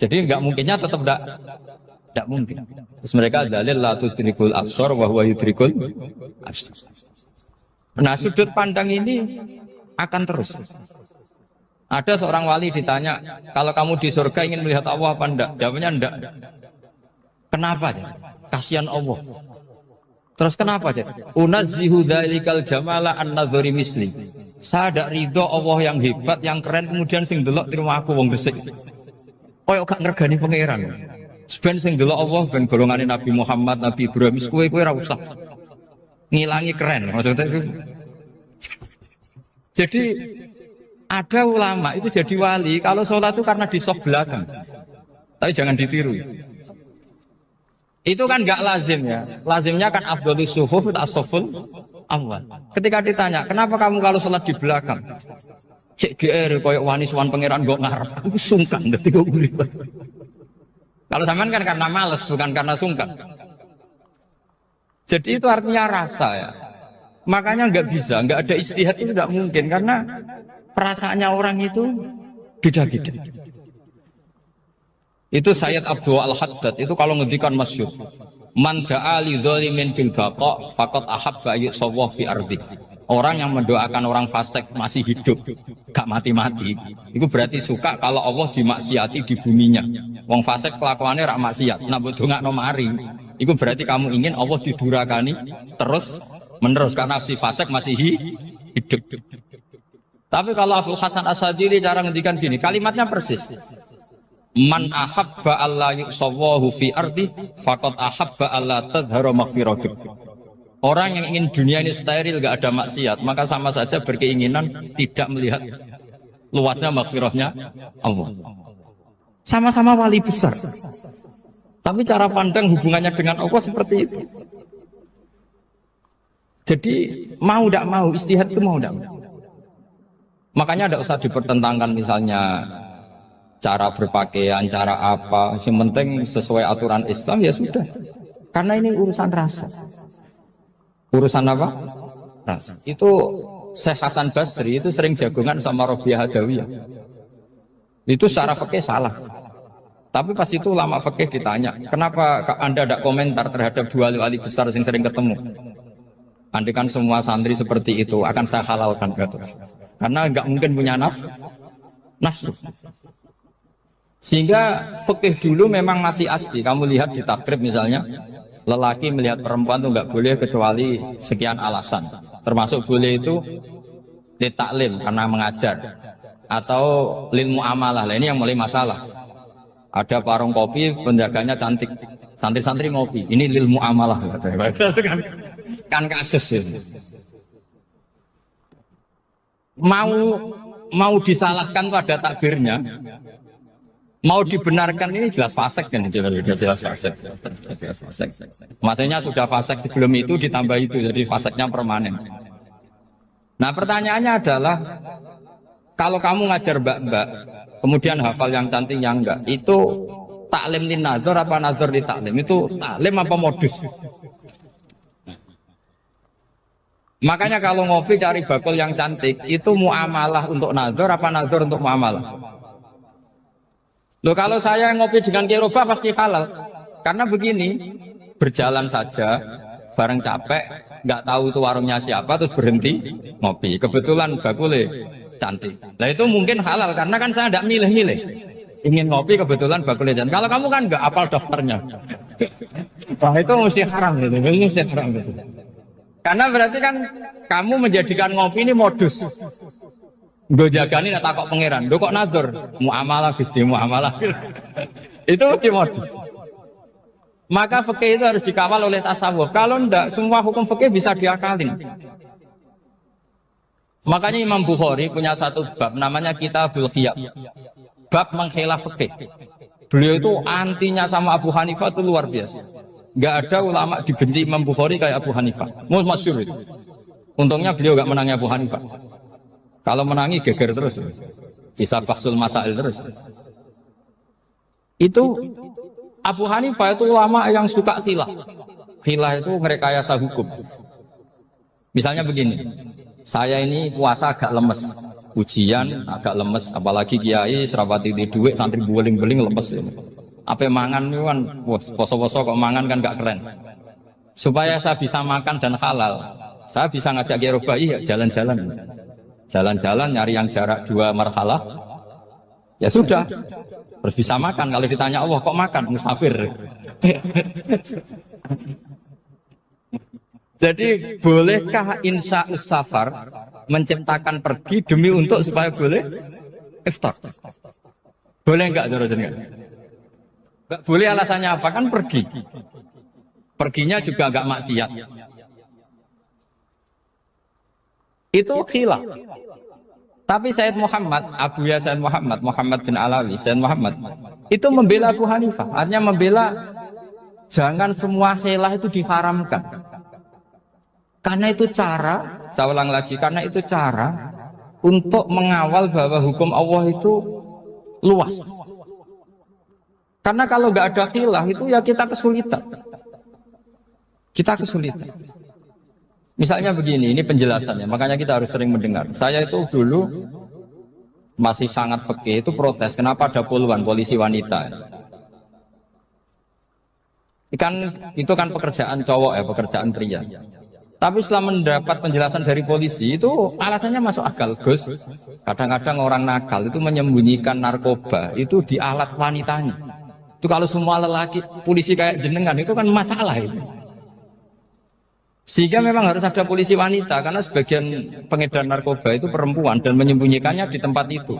Jadi nggak mungkinnya tetap tidak mungkin. Terus mereka dalil la tudrikul absar wa huwa yudrikul absar. Nah sudut pandang ini akan terus. Ada seorang wali ditanya, kalau kamu di surga ingin melihat Allah apa enggak? Jawabnya enggak. Kenapa? Kasihan Allah. Terus kenapa aja? Unazzihu dzalikal jamala an-nadzari misli. Saya ada ridho Allah yang hebat, yang keren, kemudian sing delok terima aku wong resik. Koyok gak ngergani pangeran. Seben sing delok Allah ben golongane Nabi Muhammad, Nabi Ibrahim, kowe ora usah ngilangi keren. Maksudnya itu. Jadi ada ulama itu jadi wali kalau sholat itu karena di soft belakang. Tapi jangan ditiru. Itu kan gak lazim ya. Lazimnya kan afdhalus sufuf as-saful awal. Ketika ditanya, kenapa kamu kalau sholat di belakang? Cek GR koyok wanis wan pangeran gak ngarep. Aku sungkan dadi kok urip. Kalau zaman kan karena males bukan karena sungkan. Jadi itu artinya rasa ya. Makanya nggak bisa, nggak ada istihad itu nggak mungkin karena perasaannya orang itu beda-beda. Itu Sayyid Abdul Al-Haddad itu kalau ngendikan masyhur, man da'a li dzalimin bil baqa faqad ahabba yusawwa fi ardi. Orang yang mendoakan orang fasik masih hidup, gak mati-mati, itu berarti suka kalau Allah dimaksiati di buminya. Wong fasik kelakuannya rak maksiat, nak mbok dongakno mari, itu berarti kamu ingin Allah didurakani terus menerus karena si fasik masih hidup. Tapi kalau Abu Hasan As-Sadili cara ngendikan gini, kalimatnya persis. Man ahabba alla yusawwahu fi ardi faqad ahabba alla tadhharu maghfiratuh. Orang yang ingin dunia ini steril gak ada maksiat, maka sama saja berkeinginan tidak melihat luasnya maghfirahnya Allah. Sama-sama wali besar. Tapi cara pandang hubungannya dengan Allah seperti itu. Jadi mau tidak mau, istihad itu mau tidak mau. Makanya tidak usah dipertentangkan misalnya cara berpakaian, cara apa. Yang penting sesuai aturan Islam ya sudah. Karena ini urusan rasa. Urusan apa? Rasa. Itu Syekh Hasan Basri itu sering jagongan sama Rabi'ah Adawiyah. Itu secara fikih salah. Tapi pas itu ulama fikih ditanya, kenapa Anda tidak komentar terhadap dua wali besar yang sering ketemu? Andaikan semua santri seperti itu akan saya halalkan, karena nggak mungkin punya nafsu. Sehingga fikih dulu memang masih asli. Kamu lihat di takrib misalnya, lelaki melihat perempuan itu nggak boleh kecuali sekian alasan. Termasuk boleh itu li taklim karena mengajar, atau lil muamalah. Lah ini yang mulai masalah. Ada warung kopi, penjaganya cantik, santri-santri ngopi. Ini lil muamalah. Kan kasus itu. Mau disalahkan tuh ada takbirnya, mau dibenarkan ini jelas fasik kan, jelas fasik. Matanya sudah fasik sebelum itu ditambah itu, jadi fasiknya permanen. Nah pertanyaannya adalah, kalau kamu ngajar mbak-mbak, kemudian hafal yang cantik yang enggak, itu taklim lin nazar apa nazar li taklim? Itu taklim apa modus? Makanya kalau ngopi cari bakul yang cantik, itu muamalah untuk nazar apa nazar untuk muamalah? Loh kalau saya ngopi dengan kiroba pasti halal. Karena begini, berjalan saja, bareng capek, nggak tahu itu warungnya siapa, terus berhenti ngopi. Kebetulan bakulnya cantik. Nah itu mungkin halal, karena kan saya nggak milih-milih. Ingin ngopi kebetulan bakulnya cantik. Kalau kamu kan nggak hafal daftarnya. Wah itu mesti haram gitu, mesti haram gitu. Karena berarti kan kamu menjadikan ngopi ini modus. Gue jagani nak takok pangeran. Gue kok nazar? Muamalah Gusti, muamalah. Itu mesti modus. Maka fikih itu harus dikawal oleh tasawuf. Kalau ndak, semua hukum fikih bisa diakalin. Makanya Imam Bukhari punya satu bab namanya Kitabul Khiyab. Bab mengkhilaf fikih. Beliau itu antinya sama Abu Hanifah itu luar biasa. Nggak ada ulama dibenci Imam Bukhari kayak Abu Hanifah. Masyhur itu. Untungnya beliau nggak menangnya Abu Hanifah. Kalau menangi geger terus. Bisa faksul masail terus. Itu Abu Hanifah itu ulama yang suka khilah. Khilah itu merekayasa hukum. Misalnya begini. Saya ini puasa agak lemes. Ujian agak lemes. Apalagi kiai serapati di duit santri beling-beling lemes ini. Apa mangan itu kan, poso-poso kok mangan kan gak keren. Supaya saya bisa makan dan halal, saya bisa ngajak kiai robai ya jalan-jalan. Jalan-jalan nyari yang jarak 2 marhalah. Ya sudah, terus bisa makan. Kalau ditanya Allah kok makan, musafir. Jadi bolehkah insya safar menciptakan pergi demi untuk supaya boleh iftar? Boleh enggak Doro jenengan? Enggak boleh, alasannya apa? Kan pergi. Perginya juga enggak maksiat. Itu khilaf. Tapi Sayyid Muhammad, Abuya Sayyid Muhammad, Muhammad bin Alawi, Sayyid Muhammad itu membela Abu Hanifah. Artinya membela jangan semua khilaf itu diharamkan. Karena itu cara, saya ulang lagi, karena itu cara untuk mengawal bahwa hukum Allah itu luas. Karena kalau nggak ada khilaf itu ya kita kesulitan. Kita kesulitan. Misalnya begini, ini penjelasannya, makanya kita harus sering mendengar. Saya itu dulu masih sangat fikih, itu protes, kenapa ada puluhan polisi wanita. Itu kan pekerjaan cowok ya, pekerjaan pria. Tapi setelah mendapat penjelasan dari polisi itu alasannya masuk akal, Gus. Kadang-kadang orang nakal itu menyembunyikan narkoba itu di alat wanitanya. Itu kalau semua lelaki polisi kayak jenengan itu kan masalah itu. Sehingga memang harus ada polisi wanita karena sebagian pengedar narkoba itu perempuan dan menyembunyikannya di tempat itu.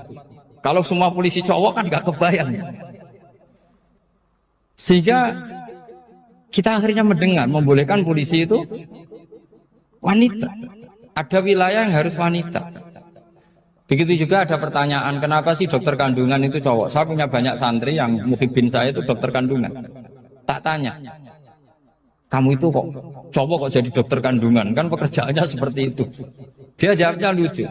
Kalau semua polisi cowok kan nggak kebayang. Sehingga kita akhirnya mendengar membolehkan polisi itu wanita. Ada wilayah yang harus wanita. Begitu juga ada pertanyaan, kenapa sih dokter kandungan itu cowok? Saya punya banyak santri yang muhibin saya itu dokter kandungan. Tak tanya, kamu itu kok cowok kok jadi dokter kandungan? Kan pekerjaannya seperti itu. Dia jawabnya lucu.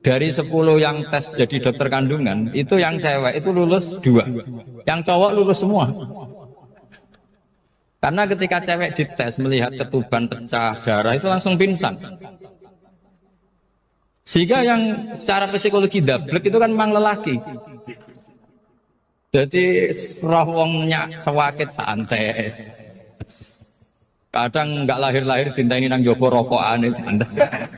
Dari 10 yang tes jadi dokter kandungan, itu yang cewek itu lulus 2. Yang cowok lulus semua. Karena ketika cewek dites melihat ketuban pecah darah itu langsung pingsan. Sehingga yang secara psikologi dablek itu kan memang lelaki. Jadi roh wongnya sewakit santes. Kadang nggak lahir-lahir cinta ini nang jopo rokokan santai.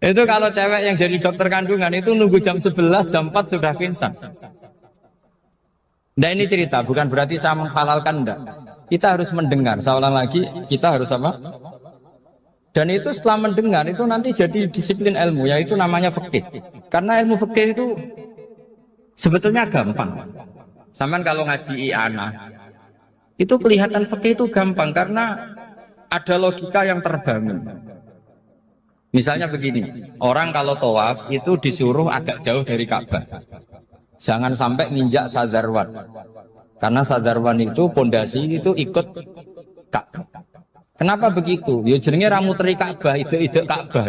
Itu kalau cewek yang jadi dokter kandungan itu nunggu jam 11, jam 4 sudah pingsan. Nah ini cerita, bukan berarti saya menghalalkan, enggak. Kita harus mendengar, saya ulang lagi, kita harus apa? Dan itu setelah mendengar, itu nanti jadi disiplin ilmu, yaitu namanya fikih. Karena ilmu fikih itu sebetulnya gampang. Sampai kalau ngaji i'anah, itu kelihatan fikih itu gampang, karena ada logika yang terbangun. Misalnya begini, orang kalau tawaf itu disuruh agak jauh dari Ka'bah. Jangan sampai nginjak sadarwan. Karena sadarwan itu pondasi itu ikut Ka'bah. Kenapa begitu? Ya jenenge ra muteri Ka'bah, ide-ide Ka'bah.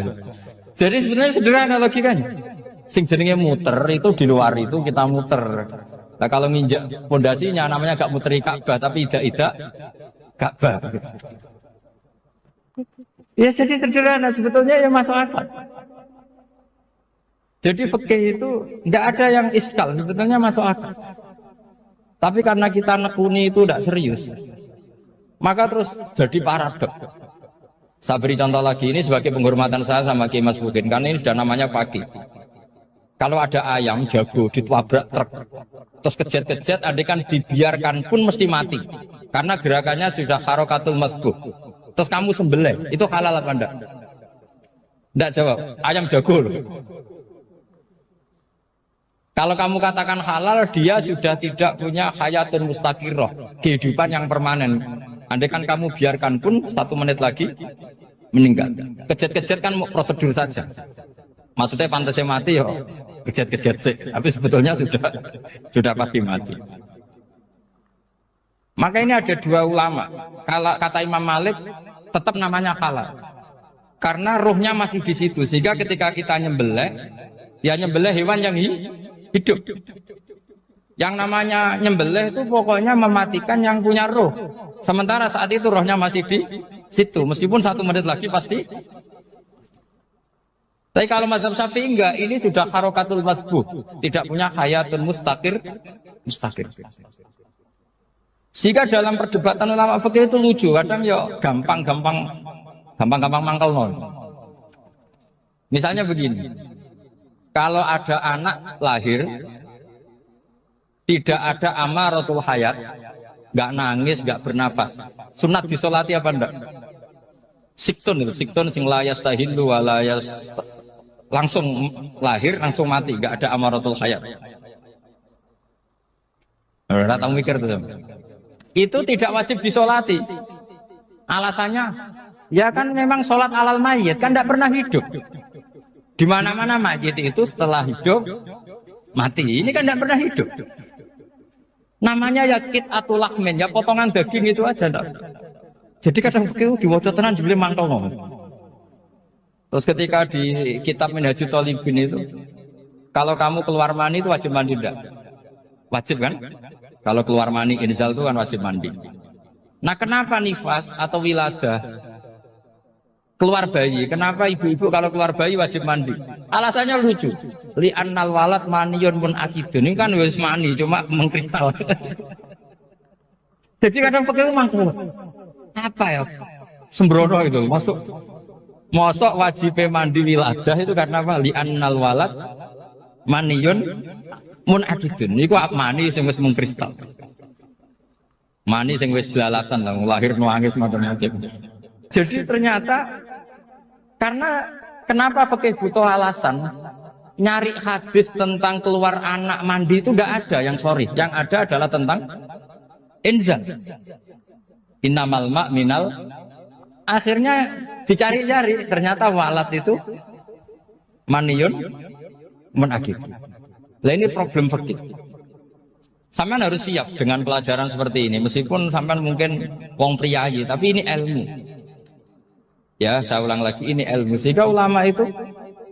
Jadi sebenarnya sederhana logikanya. Sing jenenge muter itu di luar itu kita muter. Nah kalau nginjak pondasinya namanya gak muteri Ka'bah tapi ide-ide Ka'bah. Ya jadi sederhana sebetulnya ya masuk akal. Jadi fikih itu tidak ada yang iskal, sebetulnya masuk akal. Tapi karena kita nekuni itu tidak serius, maka terus jadi paradok. Saya beri contoh lagi, ini sebagai penghormatan saya sama Kiai Mas Bukin, karena ini sudah namanya fakih. Kalau ada ayam jago ditabrak truk, terus kejet-kejet, adekan dibiarkan pun mesti mati, karena gerakannya sudah harokatul masbuh. Terus kamu sembelih, itu halal apa enggak? Enggak jawab, ayam jago loh. Kalau kamu katakan halal, dia sudah tidak punya hayatun mustaqirroh, kehidupan yang permanen. Andai kan kamu biarkan pun 1 menit lagi meninggal. Kejet-kejet kan prosedur saja. Maksudnya pantasnya mati ya kejet-kejet sih, tapi sebetulnya sudah pasti mati. Maka ini ada 2 ulama. Kalau kata Imam Malik tetap namanya halal, karena ruhnya masih di situ. Sehingga ketika kita nyembelih, ya nyembelih hewan yang hidup. Yang namanya nyembelih itu pokoknya mematikan yang punya roh. Sementara saat itu rohnya masih di situ. Meskipun 1 menit lagi pasti. Tapi kalau mazhab Syafi'i enggak, ini sudah harokatul masbuh, tidak punya hayatun mustaqir. Sehingga dalam perdebatan ulama fikih itu lucu. Kadang ya gampang mangkal non. Misalnya begini. Kalau ada anak lahir, tidak ada amaratul hayat, nggak nangis, nggak bernafas. Sunat disolati apa enggak? Siktun itu, siktun sing layas tahilu walayas langsung lahir, langsung mati, nggak ada amaratul hayat. Nah, tahu mikir tuh. Itu tidak wajib disolati. Alasannya, ya kan memang sholat alal mayit kan tidak pernah hidup. Di mana-mana mayit itu setelah hidup mati. Ini kan tidak pernah hidup. Namanya ya qit'atul lahmin, ya potongan daging itu aja. Enggak. Jadi kadang fikih diwaca tenan dibeli mangkong. Terus ketika di kitab Minhajul Thalibin itu, kalau kamu keluar mani itu wajib mandi enggak? Wajib kan? Kalau keluar mani inzal itu kan wajib mandi. Nah kenapa nifas atau wiladah keluar bayi? Kenapa ibu-ibu kalau keluar bayi wajib mandi? Alasannya lucu. Li annal walad maniyun mun akidun. Ini kan wis mani cuma mengkristal. Jadi kadang pakai mangkuk. Apa ya? Sembrono itu masuk. Mosok wajib mandi wiladah itu karena apa? Li annal walad maniyun mun akidun. Niku mani sing wis mengkristal. Mani sing wis jelalatan lah, lahir nuangis macam-macam. Jadi ternyata karena kenapa fikih butuh alasan? Nyari hadis tentang keluar anak mandi itu enggak ada yang sorry. Yang ada adalah tentang inzal. Innamal ma' minal. Akhirnya dicari-cari ternyata walad itu maniyun menakid. Lah ini problem fikih. Sampean harus siap dengan pelajaran seperti ini. Meskipun sampean mungkin wong priayi, tapi ini ilmu. Ya, saya ulang lagi, ini ilmu. Sehingga ulama itu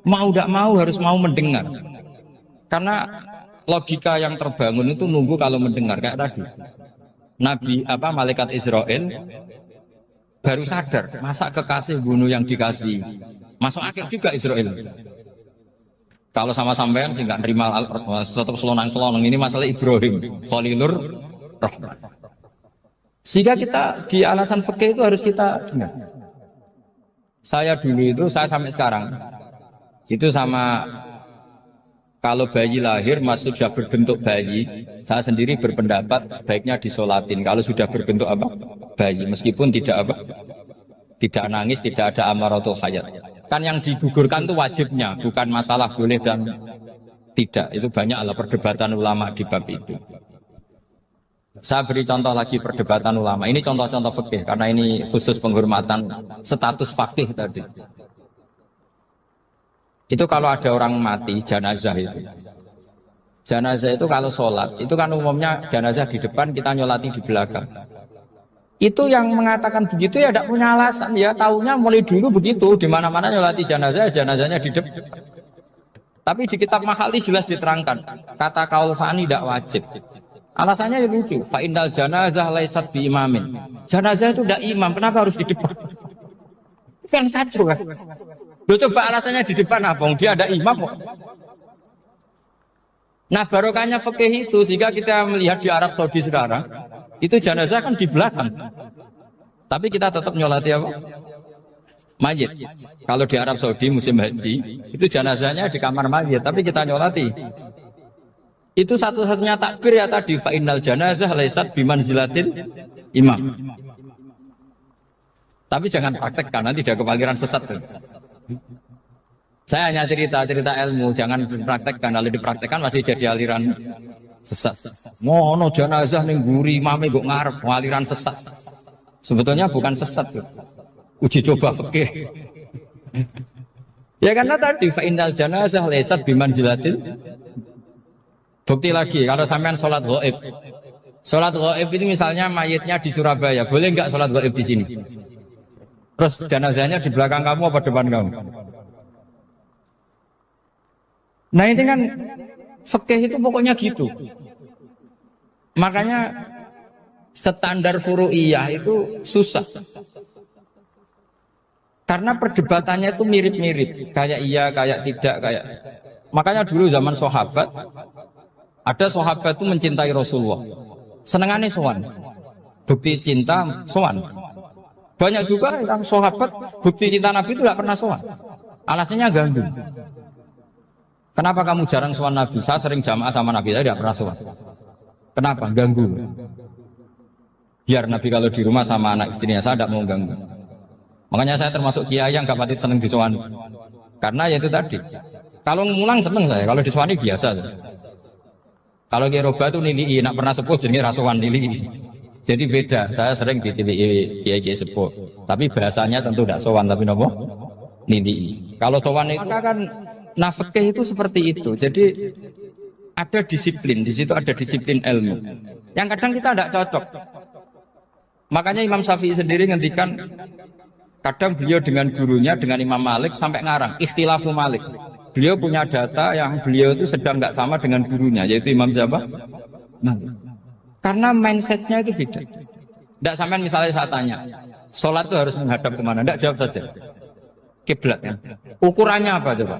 mau tidak mau harus mau mendengar. Karena logika yang terbangun itu nunggu kalau mendengar kayak tadi. Nabi malaikat Israel baru sadar, masa kekasih bunuh yang dikasih. Masuk akhir juga Israel. Kalau sama sampean sih nggak nerima tetap selonang-selonang, ini masalah Ibrahim Khalilur Rahman. Sehingga kita di alasan fikih itu harus kita dengar. Saya dulu itu, saya sampai sekarang itu sama, kalau bayi lahir masih sudah berbentuk bayi, saya sendiri berpendapat sebaiknya disolatin kalau sudah berbentuk bayi, meskipun tidak tidak nangis, tidak ada amaratul hayat. Kan yang digugurkan itu wajibnya, bukan masalah boleh dan tidak. Itu banyaklah perdebatan ulama di bab itu. Saya beri contoh lagi perdebatan ulama. Ini contoh-contoh fikih karena ini khusus penghormatan status fakih tadi. Itu kalau ada orang mati jenazah itu. Jenazah itu kalau sholat, itu kan umumnya jenazah di depan, kita nyolati di belakang. Itu yang mengatakan begitu ya tidak punya alasan, ya taunya mulai dulu begitu, di mana-mana nyolati jenazah, jenazahnya di depan. Tapi di kitab Mahalli jelas diterangkan, kata kaul sani tidak wajib. Alasannya lucu, fa innal janazah laisat bi imamin. Jenazah itu tidak imam, kenapa harus di depan? Kan kacau kan? Loh, coba alasannya di depan apa? Dia ada imam kok. Nah barokahnya fikih itu, sehingga kita melihat di Arab Saudi sekarang, itu jenazah kan di belakang. Tapi kita tetap nyolati apa? Mayit. Kalau di Arab Saudi musim haji, itu jenazahnya di kamar mayit, tapi kita nyolati. Itu satu-satunya takbir ya tadi, fa innal janazah laisat bimanzilatil imam. Tapi jangan praktekkan, nanti tidak kepaliran sesat. Saya hanya cerita-cerita ilmu, jangan dipraktekkan. Kalau dipraktekkan masih jadi aliran sesat. Ngono jenazah ning guri mame kok ngarep aliran sesat. Sebetulnya bukan sesat. Uji coba fikih. Ya karena tadi fa innal janazah laisat bimanzilatil. Bukti lagi kalau sampean sholat ghaib. Sholat ghaib itu misalnya mayitnya di Surabaya, boleh enggak sholat ghaib di sini? Terus jenazahnya di belakang kamu apa depan kamu? Nah ini kan fikih itu pokoknya gitu. Makanya standar furu'iyah itu susah. Karena perdebatannya itu mirip-mirip, kayak iya, kayak tidak, kayak. Makanya dulu zaman sahabat, ada sahabat itu mencintai Rasulullah. Senengannya sowan. Bukti cinta sowan. Banyak juga yang sahabat bukti cinta Nabi itu tidak pernah sowan. Alasannya ganggu. Kenapa kamu jarang sowan Nabi? Saya sering jamaah sama Nabi, saya tidak pernah sowan. Kenapa? Ganggu. Biar Nabi kalau di rumah sama anak istrinya, saya tidak mau ganggu. Makanya saya termasuk kiai yang gak pati seneng disowani. Karena ya itu tadi. Kalau mulang seneng saya, kalau disowani biasa. Kalau Kiai Roba itu nilai, nak pernah sepuh jadi rasuan nilai. Jadi beda. Saya sering ditilai kiai sepuh. Tapi bahasanya tentu tidak sowan, tapi nopo nilai. Kalau sowan itu kan nafkah itu seperti itu. Jadi ada disiplin, di situ ada disiplin ilmu. Yang kadang kita tidak cocok. Makanya Imam Syafi'i sendiri ngendikan, kadang beliau dengan gurunya, dengan Imam Malik sampai ngarang ikhtilafu Malik. Beliau punya data yang beliau itu sedang nggak sama dengan gurunya, yaitu Imam siapa? Malik. Karena mindsetnya itu beda. Tidak sampai misalnya saya tanya, sholat itu harus menghadap kemana? Tidak, jawab saja. Kiblat ya. Ukurannya apa coba?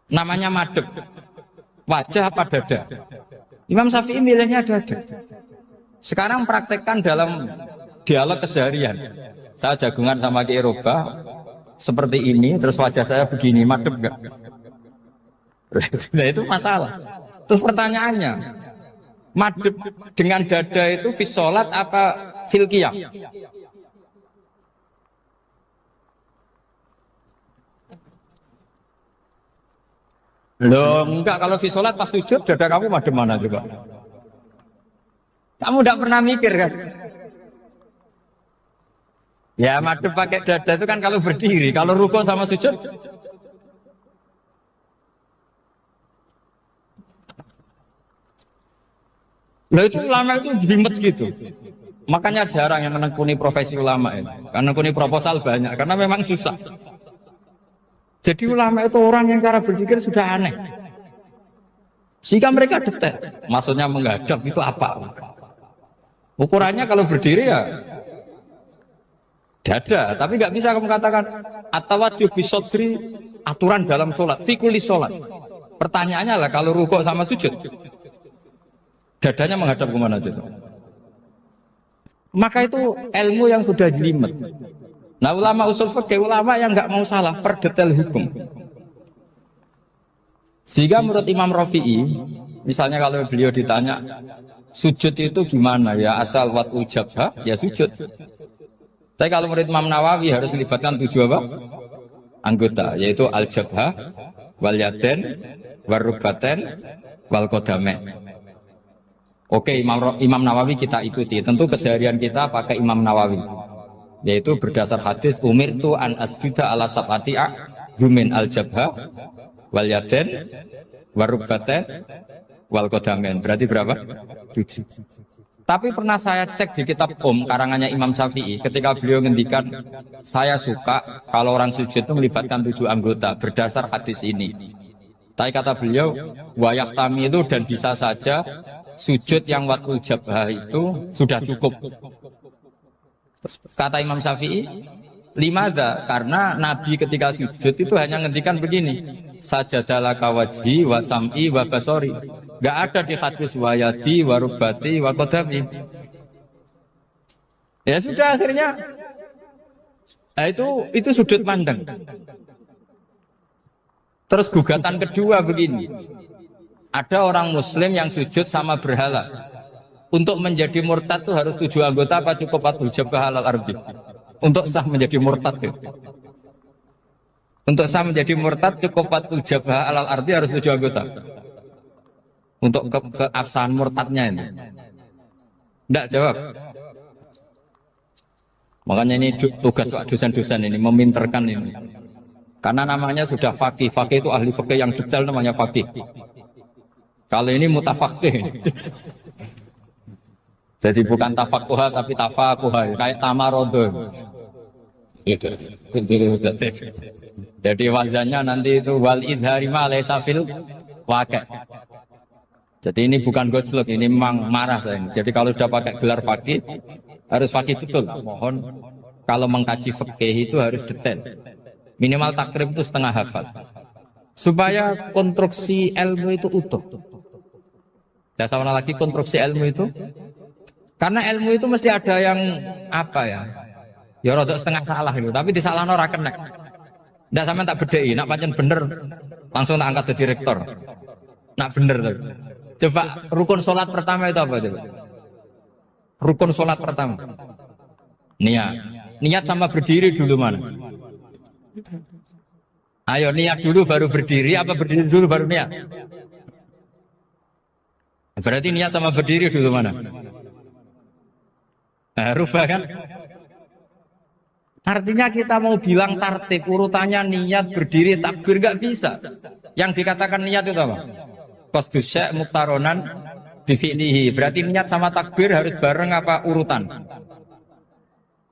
Namanya madhep. Wajah apa dada? Imam Syafi'i milihnya dada. Sekarang praktekkan dalam dialog keseharian. Saya jagungan sama Kiai Roba seperti ini, terus wajah saya begini, madhep enggak? Nah itu masalah. Terus pertanyaannya, madhep dengan dada itu fi sholat apa fil qiyam? Loh, enggak, kalau di sholat pas sujud, dada kamu madem mana coba? Kamu enggak pernah mikir kan? Ya madem pakai dada itu kan kalau berdiri, kalau rukuk sama sujud. Loh itu ulama itu jelimet gitu. Makanya jarang yang menekuni profesi ulama ini. Karena menekuni proposal banyak, karena memang susah. Jadi ulama itu orang yang cara berpikir sudah aneh. Sehingga mereka detail. Maksudnya menghadap itu apa? Ukurannya kalau berdiri ya dada. Tapi nggak bisa kamu katakan at-tawajjuh bisodri, aturan dalam sholat, fikuli sholat. Pertanyaannya lah kalau rukuk sama sujud, dadanya menghadap kemana aja? Maka itu ilmu yang sudah jelimet. Nah ulama usul fikih, ulama yang nggak mau salah per detail hukum. Sehingga menurut Imam Rafi'i, misalnya kalau beliau ditanya sujud itu gimana ya, asal watu jabha ya sujud. Tapi kalau menurut Imam Nawawi harus melibatkan 7 apa? Anggota, yaitu al-jabha, wal yaden, warrubaten, wal qadamain. Oke, Imam Nawawi kita ikuti. Tentu keseharian kita pakai Imam Nawawi, yaitu berdasar hadis umirtu an asjuda ala sab'ati a'zumin al-jabha wal yaden warubbaten wal qadamain. Berarti berapa? 7. Tapi pernah saya cek di kitab karangannya Imam Syafi'i, ketika beliau ngendikan saya suka kalau orang sujud itu melibatkan 7 anggota berdasar hadis ini. Tapi kata beliau wayahtami itu dan bisa saja sujud yang watul jabha itu sudah cukup. Kata Imam Syafi'i, limada, karena Nabi ketika sujud itu hanya ngendikan begini, sajadalaka wajhi wa sam'i wa basori. Gak ada di hadis wayadi wa rubati wa qadami. Ya sudah akhirnya, nah itu sudut pandang. Terus gugatan kedua begini, ada orang muslim yang sujud sama berhala. Untuk menjadi murtad itu harus 7 anggota apa cukup watul jabha alal ardi? Untuk sah menjadi murtad itu. Untuk sah menjadi murtad cukup watul jabha alal ardi harus 7 anggota. Untuk keabsahan murtadnya ini. Tidak jawab. Makanya ini tugas dosen-dosen ini meminterkan ini. Karena namanya sudah faqih. Faqih itu ahli faqih yang detail namanya faqih. Kalau ini mutafaqih. Jadi bukan tafakuha tapi tafakuha, kayak tamarodon. Gitu. Jadi wazannya nanti itu wal idhari ma laysa fil waqi'. Jadi ini bukan gojlok, ini memang marah saya. Jadi kalau sudah pakai gelar fakih, harus fakih betul. Mohon kalau mengkaji fikih itu harus detail. Minimal takrib itu setengah hafal. Supaya konstruksi ilmu itu utuh. Dan sama lagi konstruksi ilmu itu, karena ilmu itu mesti ada yang apa ya? Ya rodok setengah salah itu, tapi disalahno ora kena. Ndak sampean tak bedheki, nak pancen bener langsung tak angkat jadi rektor. Nak bener tuh. Coba rukun sholat pertama itu apa coba? Rukun sholat pertama. Niat. Niat sama berdiri dulu mana? Ayo niat dulu baru berdiri, apa berdiri dulu baru niat? Berarti niat sama berdiri dulu mana? Nah, rubah kan? Artinya kita mau bilang tartib urutannya niat berdiri takbir gak bisa. Yang dikatakan niat itu apa? Qasdus syai' muqtaronan bifi'lihi. Berarti niat sama takbir harus bareng apa urutan?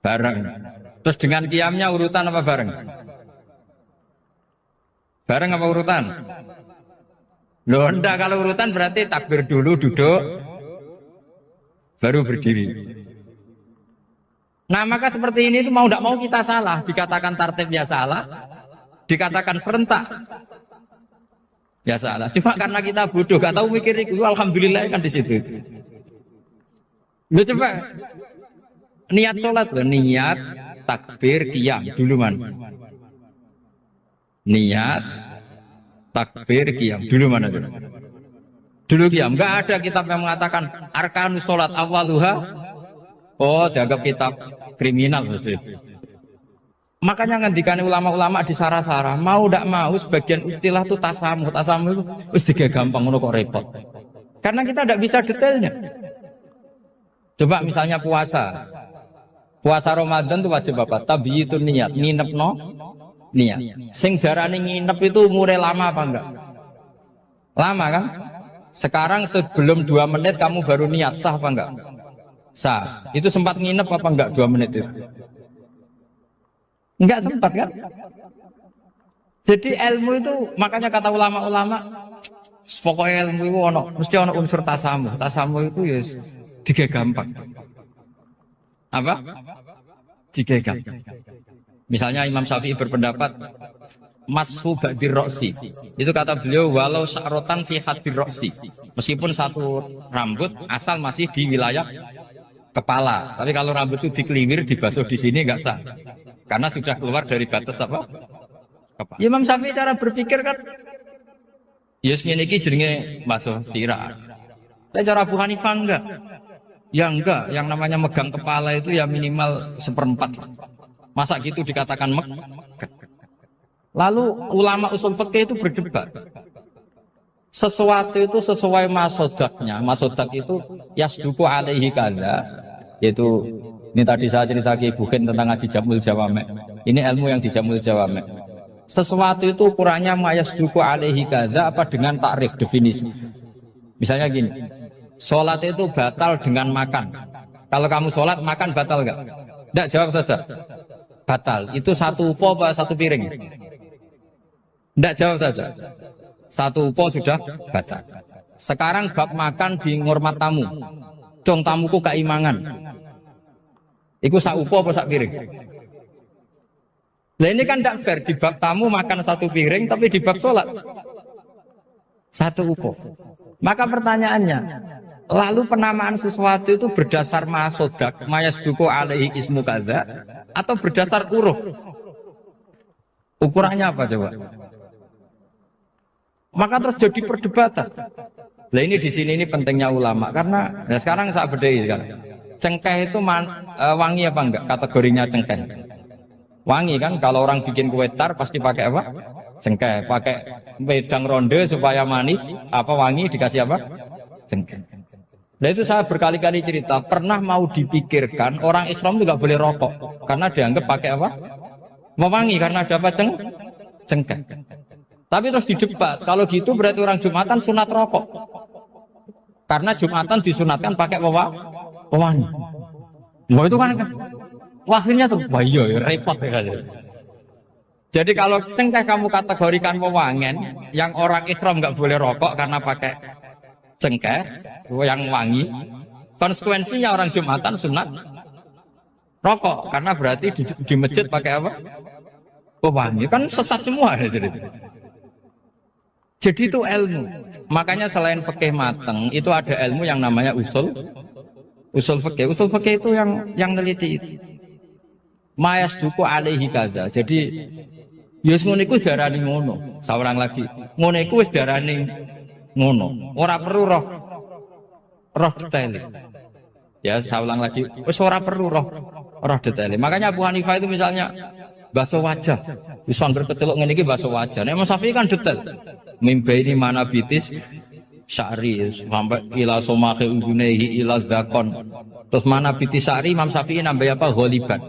Bareng. Terus dengan qiyamnya urutan apa bareng? Bareng apa urutan? Loh enggak, kalau urutan berarti takbir dulu duduk baru berdiri. Nah maka seperti ini itu mau tidak mau kita salah. Dikatakan tartib ya salah, dikatakan serentak ya salah. Cuma karena kita bodoh, gak tahu mikir itu. Alhamdulillah kan di situ. Lu coba niat sholat, niat takbir qiyam dulu man. Niat takbir qiyam dulu mana dulu? Dulu qiyam. Enggak ada kitab yang mengatakan arkanus sholat awaluha. Oh, dianggap kitab kriminal. Makanya ngendikane ulama-ulama di sarah-sarah, mau tidak mau sebagian istilah itu tasamuh. Tasamuh itu tiga gampang, ngono kok repot. Karena kita tidak bisa detailnya. Coba misalnya puasa. Puasa Ramadan itu wajib apa? Tabyitun niat, nginep no niat. Sing darani nginep itu umure lama apa enggak? Lama kan? Sekarang sebelum 2 menit kamu baru niat, sah apa enggak? Sah. Itu sempat nginep apa enggak 2 menit itu? Enggak sempat kan? Jadi ilmu itu, makanya kata ulama-ulama, pokoknya ilmu itu mesti ono unsur tasamuh. Tasamuh itu ya tiga gampang. Apa? Tiga gampang. Misalnya Imam Syafi'i berpendapat mashu ba'dir roksi. Itu kata beliau walau sya'rotan fi hadir roksi. Meskipun satu rambut asal masih di wilayah kepala, tapi kalau rambut itu dikeliwir, dibasuh di sini nggak sah, karena sudah keluar dari batas apa? Kepala. Imam Syafi'i cara berpikir kan, ya ini jenenge basuh sirah. Tapi cara Abu Hanifah enggak, ya enggak, yang namanya megang kepala itu ya minimal 1/4. Masa gitu dikatakan megang? Lalu ulama usul fikih itu berdebat. Sesuatu itu sesuai masodaknya. Masodak itu yasduku alaihi kadza. Yaitu ini tadi saya cerita ke Ibu Gen tentang ngaji Jamul Jawame. Ini ilmu yang di Jamul Jawame. Sesuatu itu ukurannya mayasduku alaihi kadza apa dengan takrif definisi. Misalnya gini, sholat itu batal dengan makan. Kalau kamu sholat makan batal enggak? Enggak, jawab saja. Batal. Itu satu upo apa satu piring? Enggak, jawab saja. Satu upo sudah batal. Sekarang bab makan di ngurmat tamu. Cong tamuku keimangan. Iku sak upo apa sak piring? Lah ini kan tidak fair, di bab tamu makan satu piring tapi di bab sholat satu upo. Maka pertanyaannya, lalu penamaan sesuatu itu berdasar masodak, mayasduku alaihi ismu kadza, atau berdasar huruf? Ukurannya apa coba? Maka terus jadi perdebatan. Nah ini di sini ini pentingnya ulama, karena nah sekarang saya bedai sekarang. Cengkeh itu wangi apa enggak? Kategorinya cengkeh. Wangi kan, kalau orang bikin kue tar pasti pakai apa? Cengkeh. Pakai wedang ronde supaya manis, apa wangi dikasih apa? Cengkeh. Nah itu saya berkali-kali cerita, pernah mau dipikirkan orang Islam juga boleh rokok, karena dianggap pakai apa? Mewangi karena ada apa? Cengkeh. Tapi terus didebat, kalau gitu berarti orang Jumatan sunat rokok. Karena Jumatan disunatkan pakai pewangi. Wah itu kan akhirnya tuh, wah iya repot ya. Jadi kalau cengkeh kamu kategorikan pewangen, yang orang Islam nggak boleh rokok karena pakai cengkeh, yang wangi. Konsekuensinya orang Jumatan sunat rokok, karena berarti di masjid pakai apa? Pewangi, kan sesat semua ya. Jadi itu ilmu. Makanya selain fikih mateng, itu ada ilmu yang namanya usul fikih. Usul fikih itu yang neliti itu. Mayasduku alaihi kadza. Jadi yus ngono iku darani ngono. Saurang lagi. Ngono iku wis darani ngono. Ora perlu roh detail. Ya, saya ulang lagi. Wis ora perlu roh detail. Makanya Abu Hanifah itu misalnya basuh wajah. Wis angger keceluk ngene iki basuh wajah. Nek Imam Syafi'i kan detail. Mimba ini mana bitis syari sampai ila somahe ujunehi ila zakon. Terus mana bitis syari Imam Syafi'i nambah apa? Ghaliban.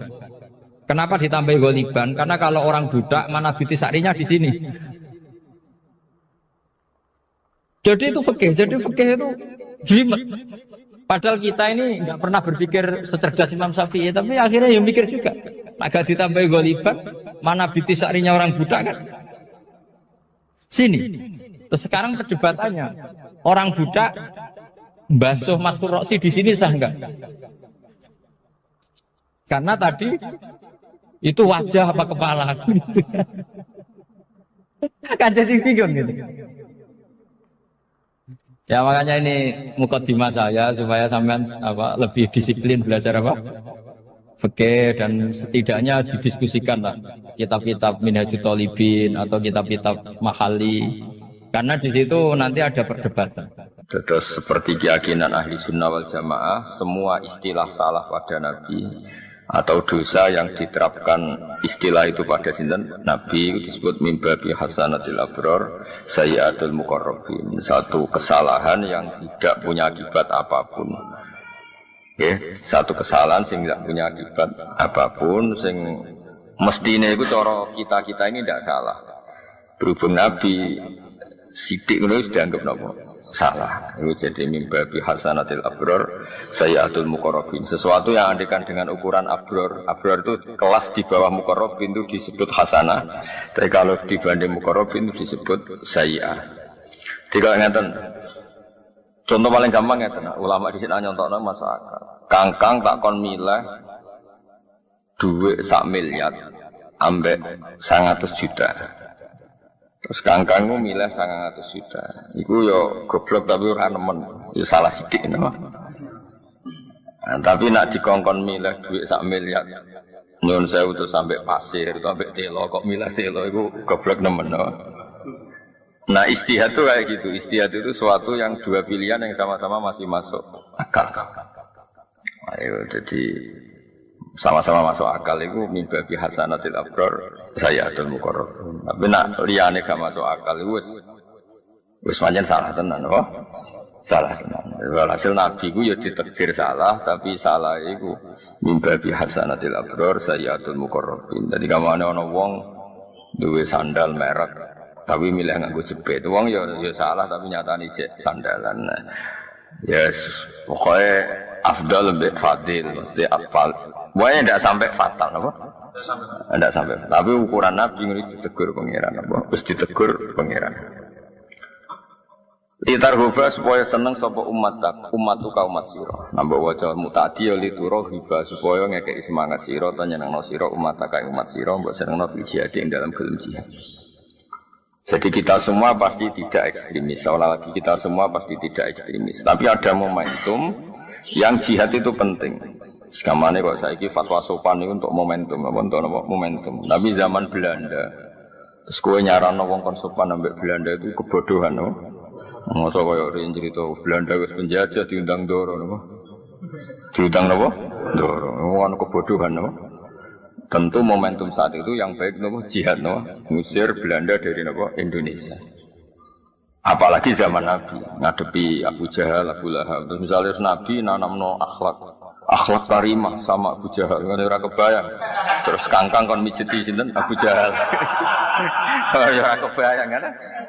Kenapa ditambah ghaliban? Karena kalau orang budak mana bitis syarinya di sini. Jadi itu fikih itu jelimet. Padahal kita ini nggak pernah berpikir secerdas Imam Syafi'i, tapi akhirnya yang mikir juga. Agak ditambah ghaliban, mana bitis syarinya orang budak kan? Sini. Terus sekarang perdebatannya, orang budak basuh Mastur Roksi di sini sah enggak? Karena tadi itu wajah apa kepala? Kan jadi bingung gitu. Ya makanya ini mukadimah saya supaya sampean lebih disiplin belajar fikih dan setidaknya didiskusikan lah kitab-kitab Minhajul Thalibin atau kitab-kitab Mahali. Karena di situ nanti ada perdebatan. Terus seperti keyakinan ahli sunnah wal jamaah, semua istilah salah pada Nabi atau dosa yang diterapkan istilah itu pada sinten Nabi disebut mimbabi hasanatil abror sayyatul muqarrabin, satu kesalahan yang tidak punya akibat apapun. Satu kesalahan sing tidak punya akibat apapun, sing mestine itu cara kita ini tidak salah. Berhubung Nabi sidik itu dianggap salah. Itu jadi mimbabi hasanatil abror sayyatul muqarrabin. Sesuatu yang andikan dengan ukuran abror itu kelas di bawah muqarrabin itu disebut hasanah. Tapi kalau dibanding muqarrabin itu disebut sayyi'ah. Tidak ngeten. Contoh paling gampang ngeten. Ulama di sini nyontokno masuk akal. Kangkang tak kon milih duit 1 miliar ambek 100 juta. Terus kangkangmu milih 100 juta. Iku yo goblok tapi ora nemen. Yo salah sithik no. Nah, tapi nak dikongkon milih duit 1 miliar. Nyun sewu terus sampai pasir, sampai telo kok milih telo iku goblok nemen no. Nah, istihad itu kayak gitu. Istihad itu suatu yang dua pilihan yang sama-sama masih masuk akal. Ayo jadi sama-sama masuk akal itu mimbabi hasanatil abror sayyatul muqarrabin. Tapi nak liyane gak masuk akal itu wis pancen salah tenan apa? Salah tenan. Walhasil Nabi ku ya ditakdir salah, tapi salah iku mimbabi hasanatil abror sayyatul muqarrabin. Dadi kamane ana wong duwe sandal merek tapi milih nganggo jepit. Wong ya salah tapi nyatane jek sandalan. Yes, pokoknya afdal lebih fadil, mesti afal. Pokoknya tidak sampai fatal, apa? Tidak sampai. Tapi ukuran Nabi harus ditegur pangeran, apa? Harus ditegur pangeran. Litarhuba supaya seneng sapa umat uka umat sira. Nambah waca mutadi ya liturhuba supaya ngekeki semangat sira ta nyenengno sira umat sira mbok senengno fil jihad ing dalam gelem jihad. Jadi kita semua pasti tidak ekstremis. Seolah lagi kita semua pasti tidak ekstremis. Tapi ada momentum yang jihad itu penting. Sekamane kok saiki fatwa sopan itu untuk momentum, untuk momentum. Tapi zaman Belanda, terus kowe nyarano wong kon sopan ambek Belanda itu kebodohan, no. Mosok koyo rin cerita Belanda wis penjajah diundang Ndoro, no. Diundang napa? Ndoro. Ono kebodohan, no. Tentu momentum saat itu yang baik no jihad, no. Ngusir Belanda dari no Indonesia. Apalagi zaman Nabi ngadepi Abu Jahal, Abu Lahab. Terus misalnya Nabi nanamno akhlak karimah sama Abu Jahal, kan ora kebayang. Terus kangkang kon mijeti sinten Abu Jahal. Ora kebayang kan.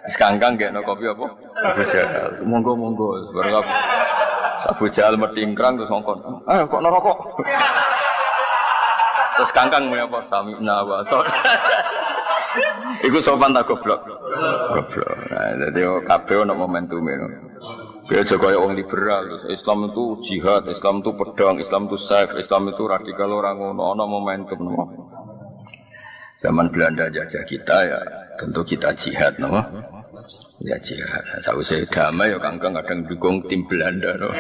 Terus kangkang gekno kopi apa? Abu Jahal. Monggo bareng Abu Jahal metingkrang terus ngongkon. Kok neraka? Terus kangkang muni apa? Samina wa ta. Iku sopan tak goblok. Goblok. Nah, dadi kabeh ono momentume. Dia juga kayak orang liberal, Islam itu jihad, Islam itu pedang, Islam itu saif, Islam itu radikal orang ngono, momentum, no. Zaman Belanda jajah kita ya, tentu kita jihad, no. Ya jihad. Sausai damai ya kangkang kadang dukung tim Belanda, no.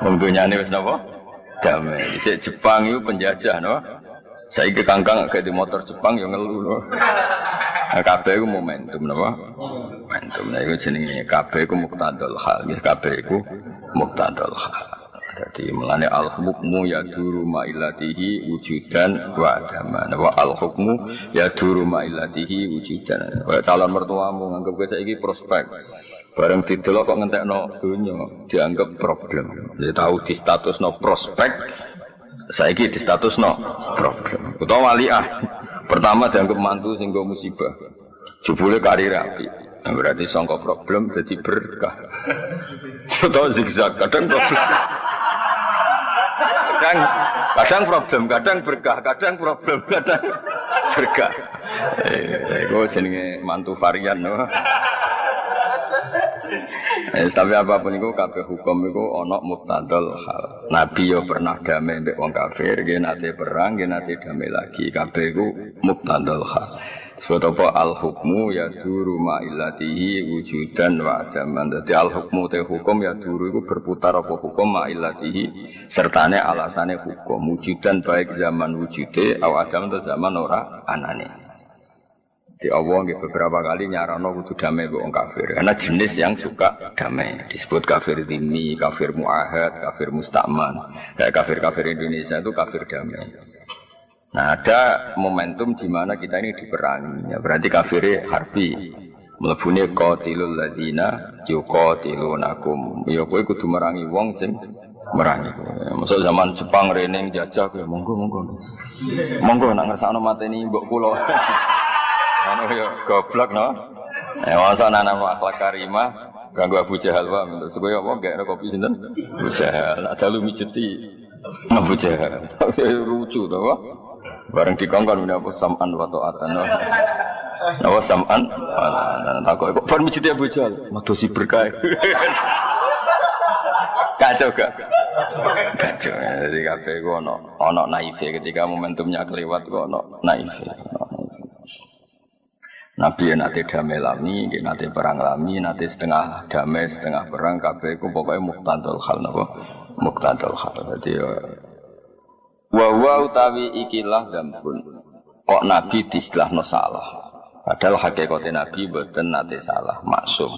Tentunya ini wis napa? Damai. Di Jepang itu penjajah, no. Saya ke kangkang kayak di motor Jepang yang ngeluh, no. Kabeh iku momentum napa? Momentum. Nah iku jenenge kabeh iku muqtadul hal. Kabeh iku muqtadul hal. Jadi melane al-hukmu yaduru ma'ilatihi wujudan wa adaman. Wa al-hukmu yaduru ma'ilatihi wujudan. Kaya calon mertuamu nganggep kowe saiki prospek. Bareng didelok kok ngentekno donya dianggap problem. Dia tahu di statusno prospek, saiki di statusno problem. Utawa waliah. Pertama dianggap mantu sing go musibah. Jebule karir apik. Nah, berarti sangka problem jadi berkah. Utawa zigzag kadang problem. Kadang problem, kadang berkah, kadang problem, kadang berkah. Iku jenenge mantu varian no. Tapi apapun itu kabeh hukum itu ana muqtadal hal. Nabi yo pernah damai mbek wong kafir, nggih nate perang, nggih nate damai lagi. Kabeh iku muqtadal hal. Sebab apa al-hukmu ya duru ma'ilatihi wujudan wa adaman. Jadi al-hukmu te hukum ya duru itu berputar apa hukum ma'ilatihi sertane alasane hukum wujudan baik zaman wujude atau adam atau zaman ora anane. Di Allah nggih beberapa kali nyarano kudu damai mbek wong kafir. Karena jenis yang suka damai disebut kafir dhimmi, kafir muahad, kafir musta'man. Kayak kafir-kafir Indonesia itu kafir damai. Nah ada momentum di mana kita ini diperangi. Ya, berarti kafirnya harbi. Melebune qatilul ladina yuqatilunakum. Ya kowe kudu merangi wong sing merangi kowe. Masa zaman Jepang rene jajah kowe monggo. Monggo nak ngersakno mateni mbok kula. Anu ya goblok no. Masa ana akhlak karimah ganggu Abu Jahal wae menurut supaya apa gak kopi sinten? Abu Jahal. Ada lu mijeti Abu Jahal. Lucu to, Pak. Bareng dikongkon menapa sam'an wa ta'atan. Nawa sam'an takok kok bar mijeti Abu Jahal. Madosi berkah. Kacau gak? Kacau. Jadi kabeh ku ana naife ketika momentumnya kelewat ku ana naife. Nabi nate damai lami, nate perang lami, nate setengah damai, setengah perang. Kabeh ku pokoknya muqtadul hal napa? Muqtadul hal. Jadi wa utawi ikilah dambun. Kok Nabi diistilahno salah. Padahal hakikate Nabi mboten nate salah, maksum.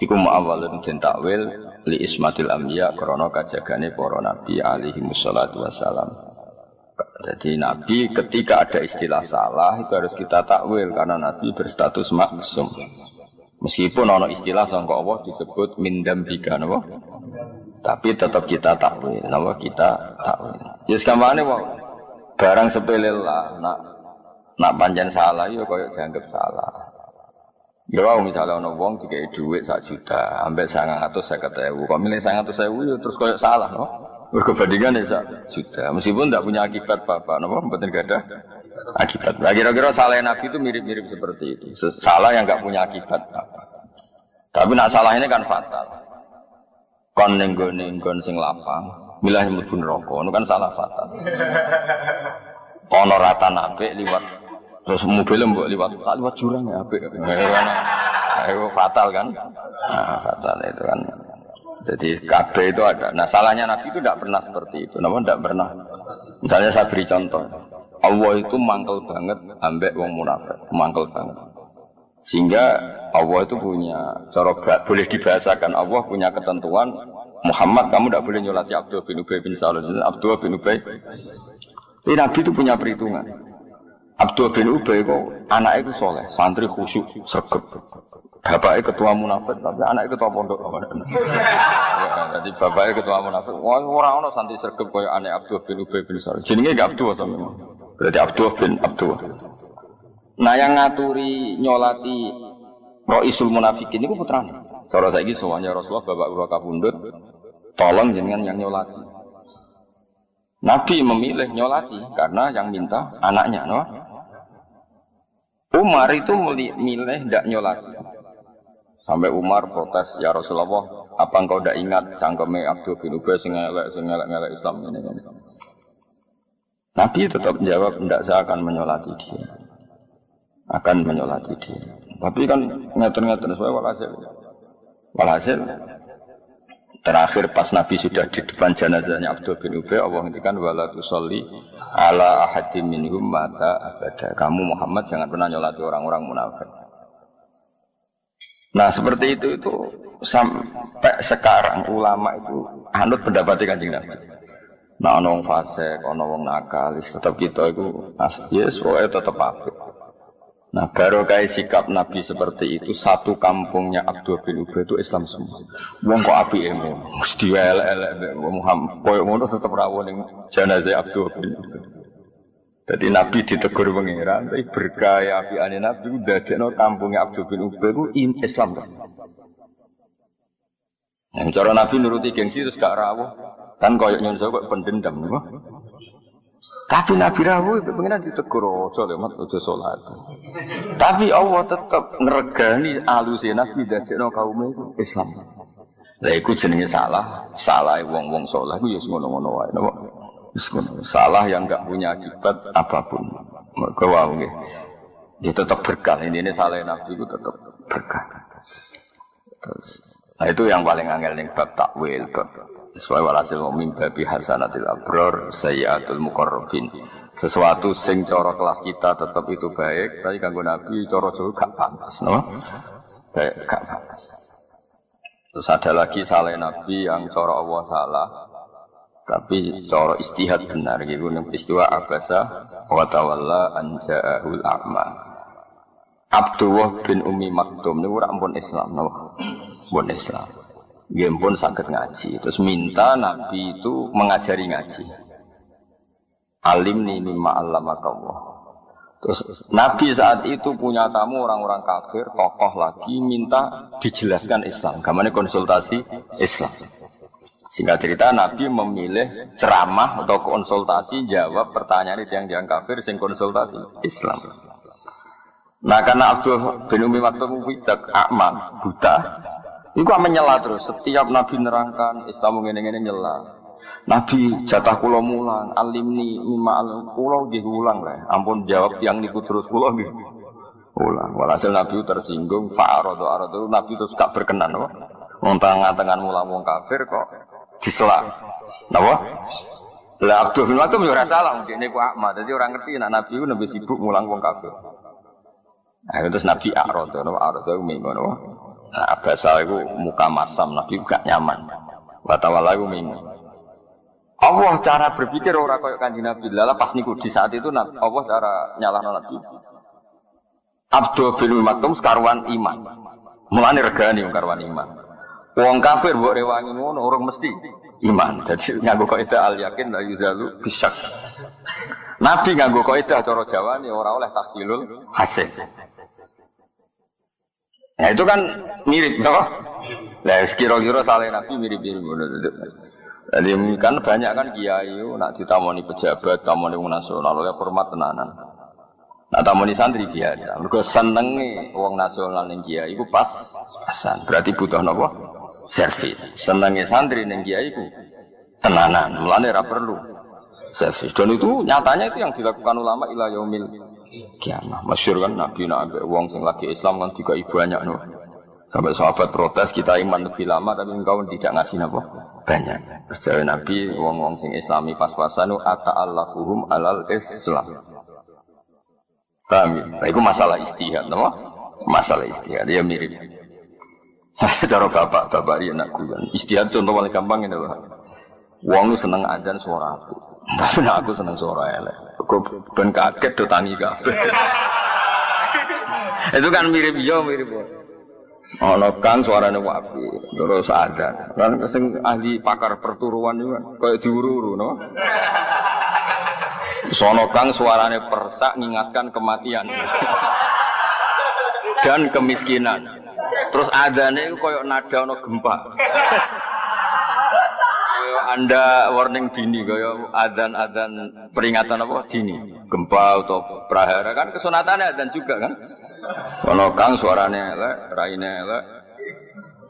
Iku muawwalun den takwil li ismatil anbiya krana kajagane para nabi alaihi wassalatu wassalam. Jadi Nabi ketika ada istilah salah itu harus kita takwil karena Nabi berstatus maksum. Meskipun ana istilah sangka Allah disebut min dambika napa? Tapi tetap kita takwil, napa kita takwil. Ya sekamane wae. Barang sepele lah nak pancen salah ya koyo dianggap salah. Ya wae misale ana wong dikei dhuwit 1 juta, ambek 950.000. Kok milih 900.000 ya terus koyo salah no? Berbandingan ya 1 juta. Meskipun tidak punya akibat apa-apa, napa mboten gadah akibat. Nah, kira-kira salah Nabi itu mirip-mirip seperti itu. Salah yang enggak punya akibat apa. Tapi nak salah ini kan fatal. Kon ning nggon sing lapang, milah mlebu neraka, itu kan salah fatal. Ono ratan apik liwat terus mobil mbok liwat jurang ya apik. Ayo fatal kan? Nah, fatal itu kan. Jadi kabeh itu ada. Nah salahnya Nabi itu tidak pernah seperti itu. Namun tidak pernah. Misalnya saya beri contoh. Allah itu mangkel banget ambek wong munafik, mangkel banget. Sehingga Allah itu punya cara boleh dibahasakan. Allah punya ketentuan. Muhammad kamu tidak boleh nyolati Abdullah bin Ubay bin Salul. Abdullah bin Ubay. Tapi Nabi itu punya perhitungan. Abdullah bin Ubay kok anaknya itu soleh, santri khusyuk, sregep. Bapaknya ketua munafik, tapi anaknya ketua pondok. Jadi bapaknya ketua munafik. Wah orang-orang santri sregep kaya anak Abdullah bin Ubay bin Salul. Jenenge enggak Abdullah sama. Berarti Abdullah bin Abdullah. Nah yang ngaturi nyolati Ra'isul Munafikin itu putrane. Cara saiki sowannya Rasulullah bapak kula kapundhut, tolong jenengan yang nyolati. Nabi memilih nyolati karena yang minta anaknya, no? Umar itu milih tidak nyolati. Sampai Umar protes, ya Rasulullah, apa engkau tidak ingat cangkeme Abdul bin Ubay sing ngelek Islam ini? Nabi tetap menjawab, tidak, saya akan menyolati dia. Akan menyolati dia. Tapi kan ngatur-ngatur sesuai walhasil. Terakhir pas Nabi sudah di depan jenazahnya Abdul bin Ubay, Allah ngendikan wala tusolli ala ahadim minhum mata abada. Kamu Muhammad jangan pernah nyolati orang-orang munafik. Nah seperti itu sampai sekarang ulama itu anut pendapatnya Kanjeng Nabi. Nah ono wong fasik, ono wong nakalis, tetap kita itu yes, tetap apik. Nah baru kayak sikap Nabi seperti itu, satu kampungnya Abdul bin Ubay itu Islam semua. Wong kok apike mesti elek-elek Muhammad koyo ngono tetep rawuh ning jenazah Abdul bin Ubay. Jadi Nabi ditegur pangeran, tapi berkah apikane Nabi ndadekno kampungnya Abdul bin Ubay itu Islam terus. Yang cara Nabi nuruti gengsi terus gak rawuh. Kan koyo nyun kok pendendam niku. Tapi Nabi rawuh itu pengen ditegur aja lemat aja salat. Tapi Allah tetap ngregani aluse Nabi dadekno kaum itu Islam. Lah iku jenenge salah wong-wong saleh ku ya ngono-ngono wae napa. Wis ngono. Salah yang enggak punya akibat apapun. Mergo wae nggih. Dia tetap berkah. Ini salah Nabi itu tetap berkah. Terus nah itu yang paling angel ning bab takwil bab sesuai walhasil mimba bi hasanatil abror sayyatul muqarrabin. Sesuatu sing cara kelas kita tetap itu baik, tapi kanggo Nabi cara Jawa gak pantes, no? Baik gak pantes. Terus ada lagi salah Nabi yang cara Allah salah, tapi cara istihad benar gitu. Istiwa abasa wa tawalla an ja'ahul a'ma. Abdullah bin Ummi Maktum niku ora ampun Islam, no? Pun Islam. Dia pun sakit ngaji, terus minta Nabi itu mengajari ngaji. Alimni mimma allamakallah. Terus Nabi saat itu punya tamu orang-orang kafir, tokoh lagi minta dijelaskan Islam. Gamane konsultasi Islam. Singkat cerita Nabi memilih ceramah atau konsultasi jawab pertanyaan yang kafir sing konsultasi Islam. Nah karena Abdul bin Ummi Maktum bijak akmal buta. Iku menyela terus, setiap Nabi nerangkan Islam ngene-ngene nyela. Nabi jatah kula mulang, alimni mimma kula nggih ulang lah. Ampun jawab yang niku terus kula nggih ulang. Walhasil Nabi tersinggung, fa'aradu Nabi terus gak berkenan apa? Wong tangan mulang wong kafir kok disela. Napa? Lah Abdul bin Maktum yo ora salah, ngene ku akma. Dadi ora ngerti nek Nabi ku nembe sibuk mulang wong kafir. Nah, terus Nabi aradu ngono. Nah, bahasa itu muka masam, Nabi gak nyaman. Watawala itu minggu. Allah cara berpikir orang kayak Kanjeng Nabi. Lala pas niku di saat itu Allah cara nyalahno Nabi. Abdul bin Maktum sekaruan iman. Mulane regani wong karuan iman. Wong kafir mbok rewangi ngono orang mesti iman. Jadi nganggo kaidah al yakin la yuzalu bisyak. Nabi nganggo kaidah cara Jawane ora oleh tahsilul hasil. Nah itu kan mirip, no? Nah kira-kira salah Nabi mirip-mirip. Jadi kan banyak kan kiai, nak ditamoni pejabat, tamoni nasional, oleh hormat tenanan. Nak tamoni santri biasa. Mereka senengi wong nasional ning kiai, itu pas-pasan. Berarti butuh nopo servis. Senengi santri ning kiai itu tenanan. Mulane ora perlu servis. Dan itu nyatanya itu yang dilakukan ulama ila yaumil kiamah. Masyhur kan Nabi nak ambek wong sing lagi Islam kan juga ibu banyak no. Sampai sahabat protes kita iman lebih lama tapi engkau tidak ngasih apa banyak. Terus jawab Nabi wong-wong sing Islami pas-pasan ata'allafuhum alal Islam. Paham ya? Nah, itu masalah istihad no? Masalah istihad dia mirip. Cara bapak dia nak kuyan. Istihad contoh paling gampang ini loh. Wong seneng adzan suara aku. Tapi aku seneng suara elek. Kok ben kaget do tangi kabeh. Itu kan mirip yo mirip. Ana kang suarane apik, terus adzan. Kan sing ahli pakar perturuan itu kan koyo diuru-uru no. Sono kang suarane persak ngingatkan kematian. Dan kemiskinan. Terus adzane iku koyo nada ana gempa. Anda warning dini kaya adzan-adzan peringatan apa dini gempa atau prahara kan kesunatannya adzan juga kan ono kang suaranya elek raine elek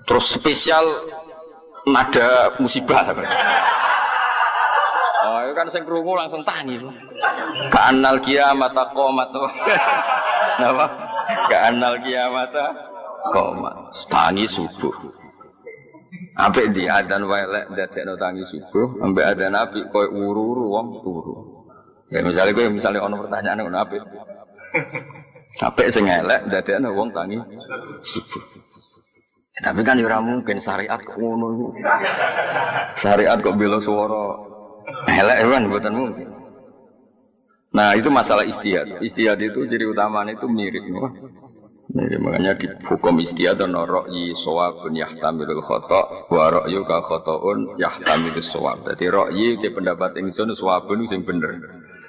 terus spesial nada musibah oh itu kan sing krungu langsung tangi ka'annal kiamat qomat napa ka'annal kiamat qomat tangi subuh Apik di adzan wae lek ndadekno tangi subuh, ambek adzan apik koyo wuru-wuru wong turu. Ya misalnya ono pertanyaan ngono apik. Apik sing elek ndadekno wong tangi subuh. Ya, tapi kan ora mungkin syariat kok ngono iku. Syariat kok bela swara elek kan mboten mungkin. Nah, itu masalah istihad. Istihad itu ciri utamanya itu mirip, mirip. Makanya di hukum istihad ana ra'yi shawabun yahtamilul khata' wa ra'yu ka khata'un yahtamilus shawab. Dadi ra'yi te pendapat ingsun shawabun sing bener.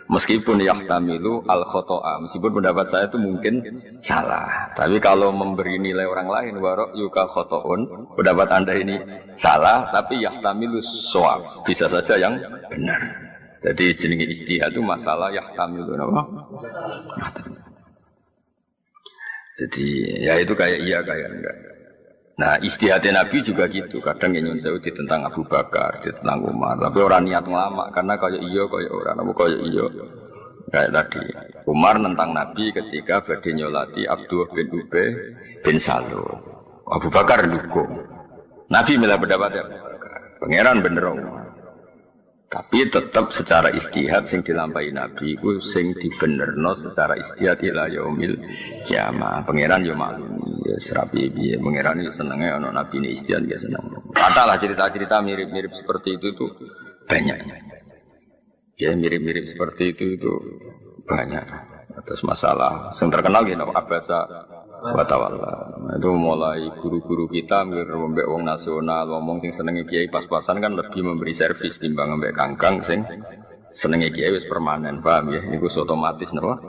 Meskipun yahtamilu al khoto'a, meskipun pendapat saya itu mungkin salah. Tapi kalau memberi nilai orang lain, warok yuka khoto'un, pendapat anda ini salah, tapi yahtamilu shawab, bisa saja yang benar. Jadi jenenge ijtihad itu masalah yahtamilu apa? Jadi ya itu kayak iya kayak enggak. Nah ijtihadnya Nabi juga gitu, kadang yang nyuwun tentang Abu Bakar, tentang Umar, tapi orang niat ngelama karena kayak iya kayak orang, apa kayak iya kayak tadi Umar nentang Nabi ketika badhe nyolati Abdullah bin Ubay bin Salul, Abu Bakar dukung, Nabi milah pendapat Abu Bakar, pangeran bener Umar. Tapi tetap secara istihad sing dilampahi Nabi ku sing dibenerno secara istihad ila yaumil kiamah. Pangeran yo maklumi ya serapi piye pangeran yo senenge ana Nabi ini istihad ya seneng. Katalah cerita-cerita mirip-mirip seperti itu banyak. Ya mirip-mirip seperti itu banyak. Terus masalah sing terkenal gitu abasa wa tawalla. Itu mulai guru-guru kita mbek wong nasional ngomong sing senenge kiai pas-pasan kan lebih memberi servis timbang mbek kangkang sing senenge kiai wis permanen, paham ya? Iku otomatis napa?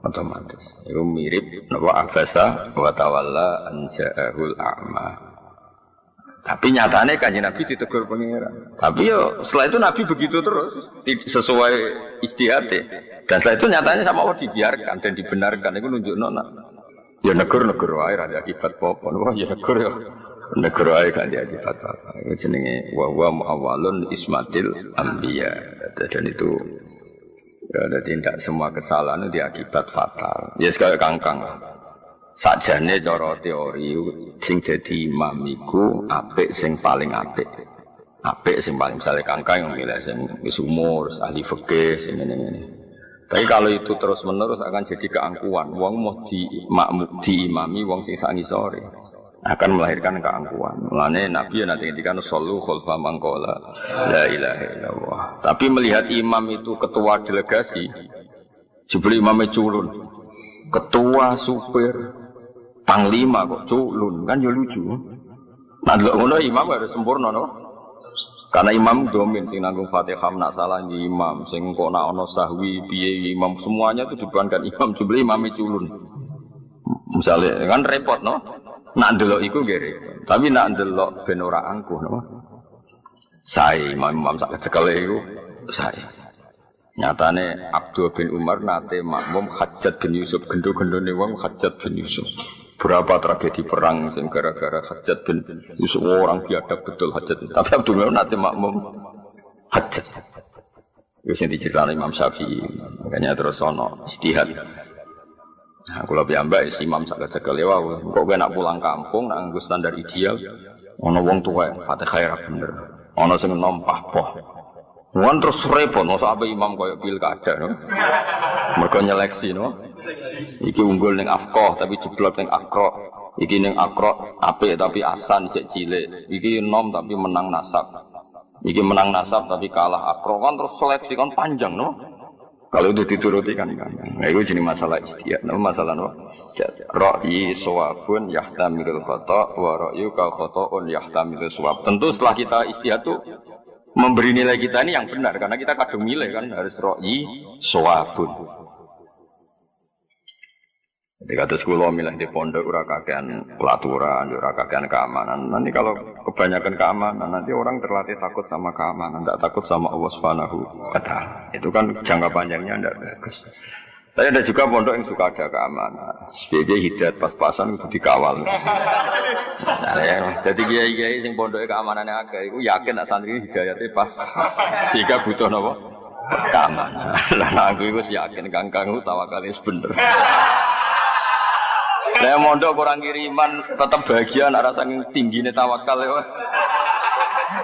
Otomatis. Iku mirip napa abasa wa tawalla anja'ahul a'ma. Tapi nyatane Kanjeng Nabi ditegur pangeran. Tapi yo setelah itu Nabi begitu terus sesuai ijtihad. Dan setelah itu nyatanya sama Allah dibiarkan dan dibenarkan. Iku nunjukno ya negur wae ra akibat apa. Wah ya negur ya. Negur wae kan dia akibat apa. Itu jenenge wa muawwalun ismatil anbiya. Dan itu ya tidak semua kesalahan itu akibat fatal. Ya sekali kangkang. Sajane cara teori sing dadi imam iku apik sing paling apik. Apik sing paling misale kangkang yang milih sing wis umur, ahli fikih sing ngene-ngene. Tapi kalau itu terus-menerus akan jadi keangkuhan. Wong mau diimami wong sing sak ngisore akan melahirkan keangkuhan. Mulane Nabi nanti ngendikan sallu khalfa man qala la ilaha illallah. Tapi melihat imam itu ketua delegasi, jebul imame culun. Ketua supir panglima kok culun kan ya lucu. Nah lho ngono imam harus sempurna no. Karena imam domin sing nanggung Fatihah nak salah di imam sing kok nak ono sahwi piye imam semuanya itu dibebankan imam jebul imame culun. Misalnya kan repot no. Nak ndelok iku nggih repot. Tapi nak ndelok ben ora angkuh no. Sae imam sak kecekele iku sae. Nyatane Abdul bin Umar nate makmum Hajjat bin Yusuf gendho-gendhone wong Hajjat bin Yusuf. Berapa tragedi perang sing gara-gara Hajjat bin Yusuf orang biadab betul Hajjat. Tapi Abdul bin Umar nate makmum Hajjat. Wis diceritain Imam Syafi'i. Makanya terus ono istihad. Nah, kula piyambak Imam sak kecekele wae. Kok kowe nak pulang kampung nak nganggo standar ideal ono wong tuwa Fatihah ra bener. Ono sing nompah poh. Wan terus repot, masa apa imam koyok pilkada, no? Mereka nyeleksi, no? Iki unggul neng afkoh, tapi jeblok neng akro. Iki neng akro, apik tapi asan cek cilik. Iki nom tapi menang nasab. Iki menang nasab tapi kalah akro. Kan terus seleksi kan panjang, no? Kalau itu dituruti kan. Nah itu jadi masalah istihad, no? Masalah no? Ra'yi sawabun yahtamilul khata' wa ra'yu ka khata'un yahtamilul sawab. Tentu setelah kita istihad tuh memberi nilai kita ini yang benar karena kita kadung milih kan harus ra'yi sawabun. Jadi kata sekolah milih di pondok ora kakean pelaturan, ora kakean keamanan. Nanti kalau kebanyakan keamanan nanti orang terlatih takut sama keamanan, tidak takut sama Allah Subhanahu wa taala. Itu kan jangka panjangnya tidak bagus. Tapi ada juga pondok yang suka ada keamanan. Sebagai hidayat pas-pasan itu dikawal. Jadi kiai-kiai sing pondoknya keamanannya agak, itu yakin nak santri hidayatnya pas. Sehingga butuh nopo keamanan. Lah aku itu yakin kangkang tawakalnya bener. Saya mondok kurang kiriman tetap bahagia nak rasa tingginya tawakal ya.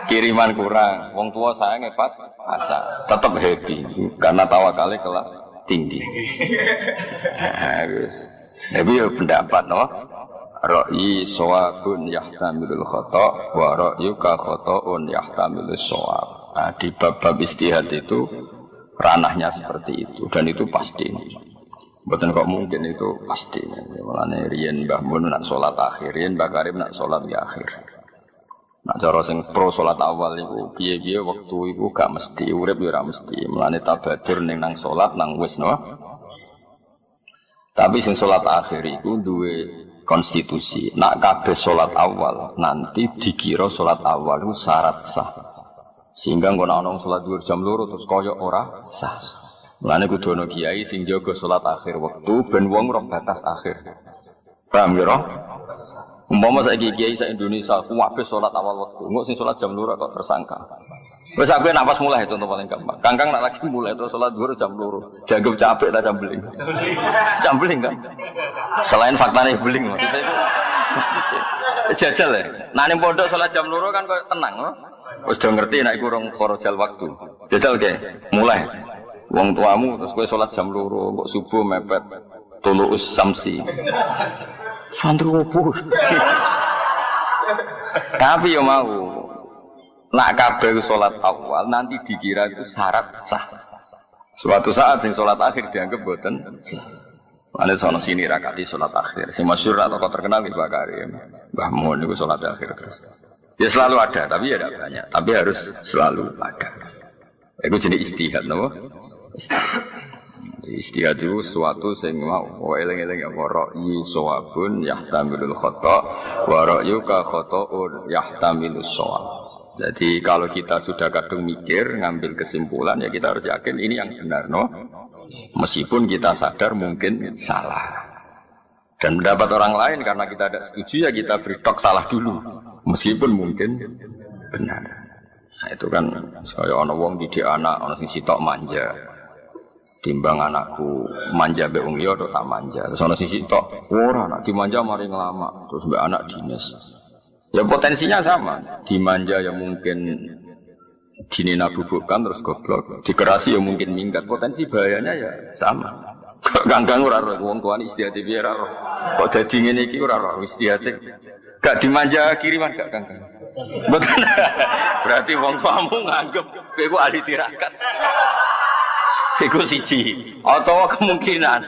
kiriman kurang. Wong tua sayangnya pas asa, tetap happy karena tawakalnya kelas tinggi. Tapi pendapat no, ra'yi shawabun yahtamilul khata' wa ra'yuka khata'un yahtamilus shawab. Nah, di bab-bab istihad itu ranahnya seperti itu dan itu pasti. Betul kok mungkin itu pasti. Mulane riyen Mbah Mun nak salat akhir, riyen Mbah Karim nak salat di akhir. Nak cara sing pro salat awal iku piye-piye wektu iku gak mesti urip ya ora mesti. Mulane tabadur ning nang salat nang wis no. Tapi sing salat akhir iku duwe konstitusi. Nak kabeh salat awal nanti dikira salat awal itu syarat sah. Sehingga ngono ana salat dhuwur jam 2 terus koyo ora sah. Mulane kudu ana kiai sing jaga salat akhir wektu ben wong roh batas akhir. Paham ya, Roh? Umpama saiki kiai sak Indonesia kuwabe salat awal wektu, engko sing salat jam 2 kok tersangka. Wis sampe nak pas mulai contoh paling gampang. Kangkang nak lagi mulai terus salat dhuwur jam 2. Dianggap capek ta jambeling. Jambeling kan. Selain faktane beling maksudnya itu. Jajal ya. Nah ning pondok salat jam 2 kan koyo tenang loh. Wis do ngerti nek iku rong kharajal waktu. Jajal ke mulai. Wong tuamu terus kowe salat jam 2 kok subuh mepet tuluus samsi. Santri opo? Tapi yo mau nak kabeh salat awal nanti dikira itu syarat sah. Suatu saat sing salat akhir dianggap boten sah. Ane sono sini rakati salat akhir. Sing masyhur atau terkenal Mbah Karim. Mbah Mun niku salat akhir terus. Ya selalu ada, tapi ya tidak banyak. Tapi harus selalu ada. Itu jenis istihad, no? Istihad itu suatu sing mau eling-eling ya ra'yi shawabun yahtamilul khata' wa ra'yuka khata'un yahtamilus shawab. Jadi kalau kita sudah kadung mikir ngambil kesimpulan ya kita harus yakin ini yang benar, no? Meskipun kita sadar mungkin salah. Dan pendapat orang lain karena kita tidak setuju ya kita beri tok salah dulu meskipun mungkin benar. Nah itu kan saya ana wong didik anak ana sing sitok manja. Timbang anakku manja mbek wong liya tok tak manja. Terus ana sing sitok ora anak dimanja mari ngelama terus mbek anak dinas. Ya potensinya sama. Dimanja ya mungkin dinina bubukkan terus goblok. Dikerasi ya mungkin minggat. Potensi bahayanya ya sama. Kangkang ora ora wong tuane istihate piye ora. Kok dadi ngene iki ora ora istihate. Gak dimanja kiriman gak kangkang. Betul. Berarti wong tuamu nganggep kowe ku ahli tirakat. Iku siji. Atau kemungkinan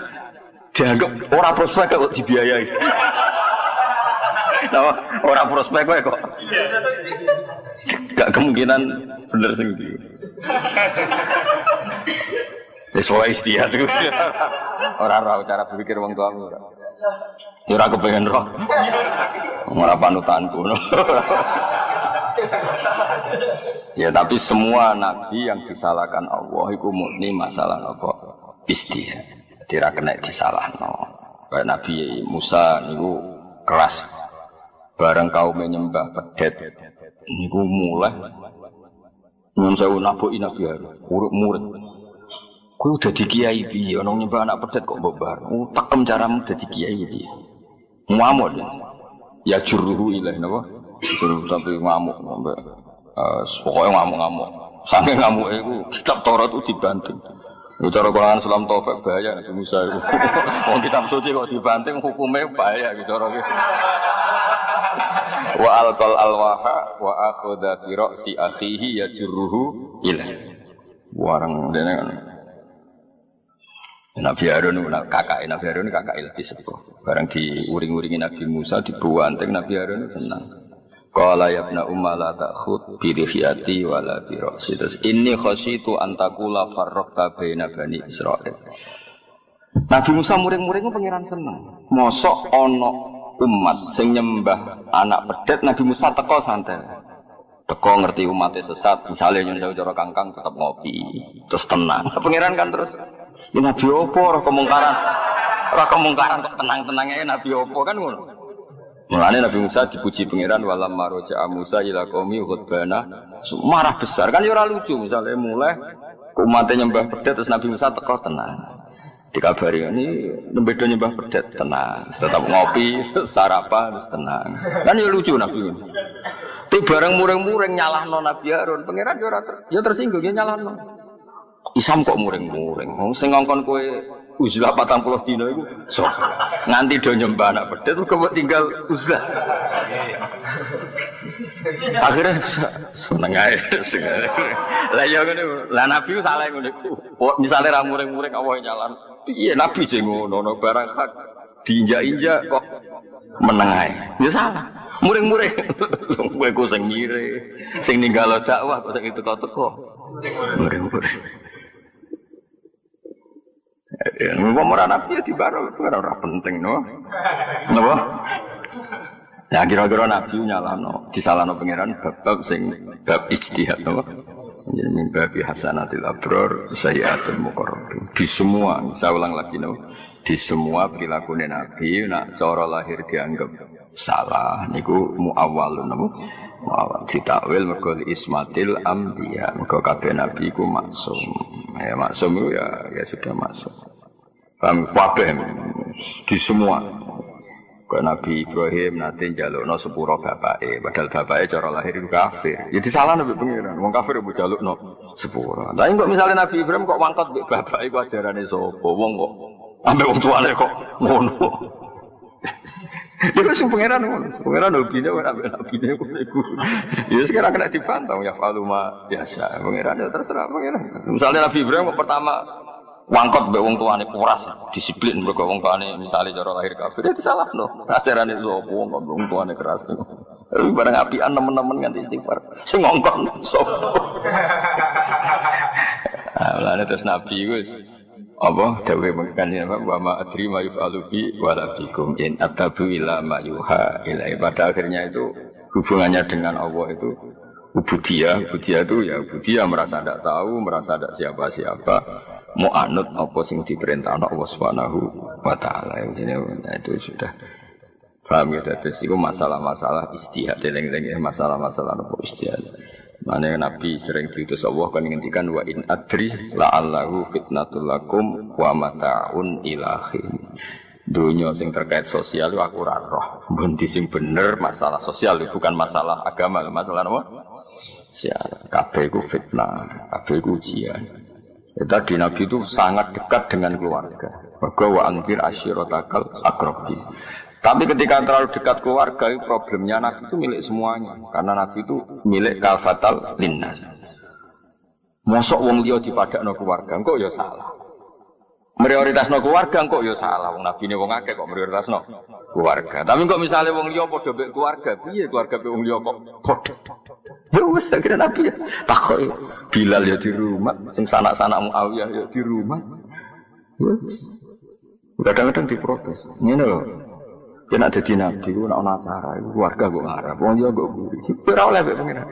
dianggap ora prospek kok dibiayai. Nah, ora prospek kok. Gak kemungkinan bener sing iki. Wis wae istihad iku. Ora cara berpikir wong tuamu ora. Ya ora kepengen roh. Ora panutanku. Ya tapi semua nabi yang disalahkan Allah iku murni masalah apa? Istihad. Tidak kena disalahno. Kayak Nabi Musa niku keras. Bareng kaum menyembah pedet niku mulai nyun sewu nabuki Nabi Harun, urip murid. Kowe dadi kiai piye ana nyembah anak pedet kok mbok bar. Tekem caramu dadi kiai piye? Ngamuk. Ya juruhu ilaih napa? Suruh tapi ngamuk sampai pokoknya ngamuk-ngamuk. Sampai ngamuk itu kitab Taurat itu dibanting. Cara Quran Islam Taufik bahaya Nabi Musa itu. Wong kitab suci kok dibanting hukumnya bahaya gitu cara gitu. Wa alqal alwaha wa akhadha fi ra'si akhihi yajruhu ilaih. Warang dene kan. Nabi Harun kakak lebih sepuh. Barang diuring-uringi Nabi Musa dibuanting Nabi Harun senang. Qala ya ibna umma la ta'khud bi rihiyati wala bi ra'si. Inni khasyitu an taqula farraqta baina bani Israil. Nabi Musa muring-muring pangeran seneng. Mosok ana umat sing nyembah anak pedet Nabi Musa teko santai. Teko ngerti umatnya sesat, misalnya nyun cara kangkang tetap ngopi, terus tenang. Pangeran kan terus ya Nabi opo ora kemungkaran kok tenang-tenangnya Nabi opo kan ngono. Mulane Nabi Musa dipuji pangeran walam maroja Musa ila qaumi ghadbana marah besar kan ya ora lucu misalnya mulai umatnya nyembah pedet terus Nabi Musa teko tenang. Dikabari ini nembedo nyembah pedet tenang, tetap ngopi, sarapan terus tenang. Kan ya lucu Nabi. Tapi bareng muring-muring nyalahno Nabi Harun, pangeran yo tersinggung ya nyalahno. Isam kok muring-muring. Wong sing ngongkon kowe uzlah 40 dina iku sok. Nganti do nyembah anak pedet kok tinggal uzlah. Akhirnya seneng ae. Lah ya ngene, lah Nabi ku salah ngene iku. Misale ra muring-muring Allah nyalan. Piye Nabi jeng ngono barang hak diinjak-injak kok meneng ae. Ya salah. Muring-muring. Kowe ku sing mire, sing ninggalo dakwah kok sing teko-teko. Muring-muring. Ya, ngomong Nabi ya di barang ora penting no. Napa? Ya kira-kira Nabi nyalano, disalahno pangeran bab sing bab ijtihad no. Jadi mimpi hasanatil abrar sayyiatul muqarrabin. Di semua, saya ulang lagi no. Di semua perilaku Nabi nak cara lahir dianggap salah niku muawwalun napa? Muawwal ditakwil mergo ismatil anbiya. Mergo kabeh nabi iku maksum. Ya maksum itu ya sudah masuk. Paham kabeh di semua. Kaya Nabi Ibrahim nanti njalukno sepuro bapake, padahal bapake cara lahir itu kafir. Ya disalahno mbek pengiran. Wong kafir mbok njalukno sepuro. Tapi kok misalnya Nabi Ibrahim kok wangkot mbek bapake iku ajarane sapa? Wong kok ambek wong tuane kok ngono. Ya sing pangeran ngono. Pangeran hobine ora ambek nabine iku. Ya sekarang kena dibantah ya faluma biasa. Pangeran ya terserah pangeran. Misalnya Nabi Ibrahim kok pertama wangkot mbek wong tuane kuras, disiplin mergo wong tuane misale cara lahir kafir itu salah lho. Ajarane sapa wong tuane keras. Bareng apian nemen-nemen nganti istighfar. Sing ngongkon sapa. Lha terus Nabi wis apa dawuhe mengkane wa ma adri ma yufalu bi wala bikum in atabu ila ma yuha ila. Pada akhirnya itu hubungannya dengan Allah itu ubudiyah itu ya ubudiyah merasa tidak tahu, merasa tidak siapa-siapa, mau anut apa sing diperintahkan Allah Subhanahu wa taala. Itu sudah paham ya. Terus itu masalah-masalah istihad, eling-eling masalah-masalah apa istihad. Mana Nabi sering diutus Allah kan ngendikan wa in adri la'allahu fitnatul lakum wa mata'un ilahin. Dunia sing terkait sosial itu aku ora roh. Bundi sing bener masalah sosial bukan masalah agama, masalah apa? Sosial. Kabeh iku fitnah, kabeh iku ujian. Ya, tadi Nabi itu sangat dekat dengan keluarga. Mergo wa anfir asyiratakal aqrabi. Tapi ketika terlalu dekat keluarga, problemnya Nabi itu milik semuanya. Karena Nabi itu milik kafatal linnas. Mosok wong liya dipadakno keluarga, kok ya salah. Prioritasno keluarga kok ya salah. Wong Nabi ne wong akeh kok prioritasno keluarga. Tapi kok misalnya wong liya padha mbek keluarga, piye keluarga mbek wong liya kok padha. Ya wis akhire Nabi takoki Bilal ya di rumah, sing sanak-sanak Muawiyah ya di rumah. Wis. Kadang-kadang diprotes. Ngene lho. Ya nak dadi nabi ku nak ana acara iku keluarga kok ngarep. Wong liya kok guri. Ora oleh mbek pengiran.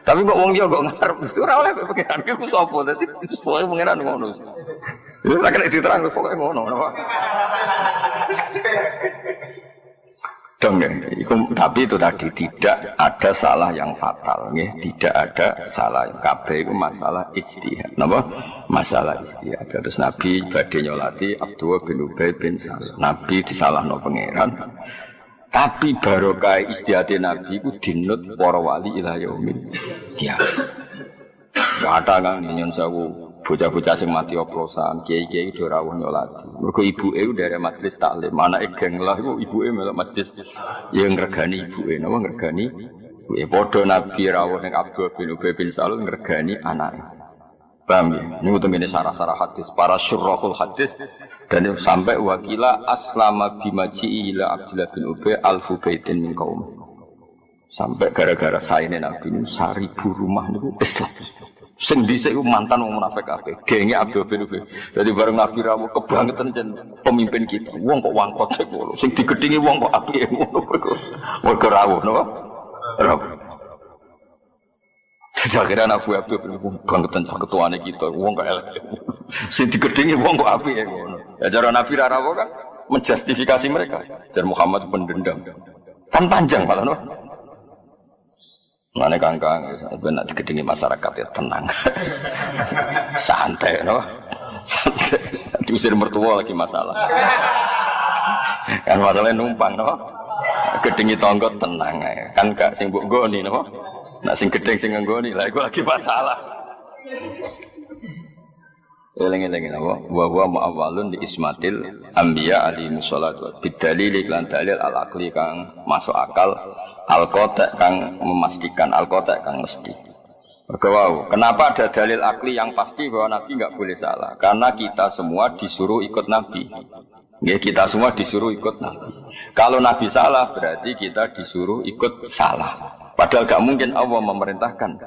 Tapi kok wong liya kok ngarep mesti ora oleh mbek pengiran. Iku sapa? Dadi itu pokoke pengiran ngono. Ya ora kena diterang pokoke ngono, napa? Dong ya, tapi itu tadi tidak ada salah yang fatal, ya. Tidak ada salah yang kabeh itu masalah ijtihad, napa? Masalah ijtihad. Terus Nabi badhe nyolati Abdullah bin Ubay bin Salul. Nabi disalahno pangeran. Tapi barokah ijtihade Nabi iku dinut para wali ila yaumil qiyamah. Kata kan nyon sewu bocah-bocah sing mati oplosan, kiai-kiai do rawuh nyolati. Mergo ibuke dari majelis taklim, anake geng lah iku ibuke melok majelis ya ngregani ibuke, napa ngregani. Padha Nabi rawuh ning Abdul bin Ubay bin Salul ngregani anake. Paham ya? Niku tengene sarah-sarah hadis, para syurahul hadis dan sampai wakila aslama bimaji ila Abdullah bin Ubay alfu baitin min qaum. Sampai gara-gara saene Nabi niku 1000 rumah niku Islam. Sing dhisik iku mantan wong munafik kabeh. Genge Abdul bin Ubay. Dadi bareng Nabi rawuh kebangetan jen pemimpin kita. Wong kok wangkot sik ngono. Sing digedhingi wong kok apike ngono kok. Mergo rawuh napa? Rawuh. Jadi akhirnya Nabi Abdul bin Ubay kebangetan ketuane kita. Wong kok elek. Sing digedhingi wong kok apike ngono. Ya cara Nabi rawuh kan menjustifikasi mereka. Dan Muhammad pendendam. Kan panjang malah no. Mana kangkang, benar digedingi masyarakat ya tenang, santai, no, santai. Diusir mertua lagi masalah, kan masalahnya numpang, no. Gedengi tonggo tenang ae. Kan gak sing mbok nggoni napa? Nek sing gedeng sing nggoni, lah iku lagi masalah. Eling-eling napa? Wa huwa muawwalun di ismatil anbiya alaihi wassalatu bidalil iklan dalil al-aqli kang masuk akal, al-qata' kang memastikan, al-qata' kang mesti. Wow, kenapa ada dalil akli yang pasti bahwa Nabi nggak boleh salah? Karena kita semua disuruh ikut Nabi. Ya, kita semua disuruh ikut Nabi. Kalau Nabi salah, berarti kita disuruh ikut salah. Padahal nggak mungkin Allah memerintahkan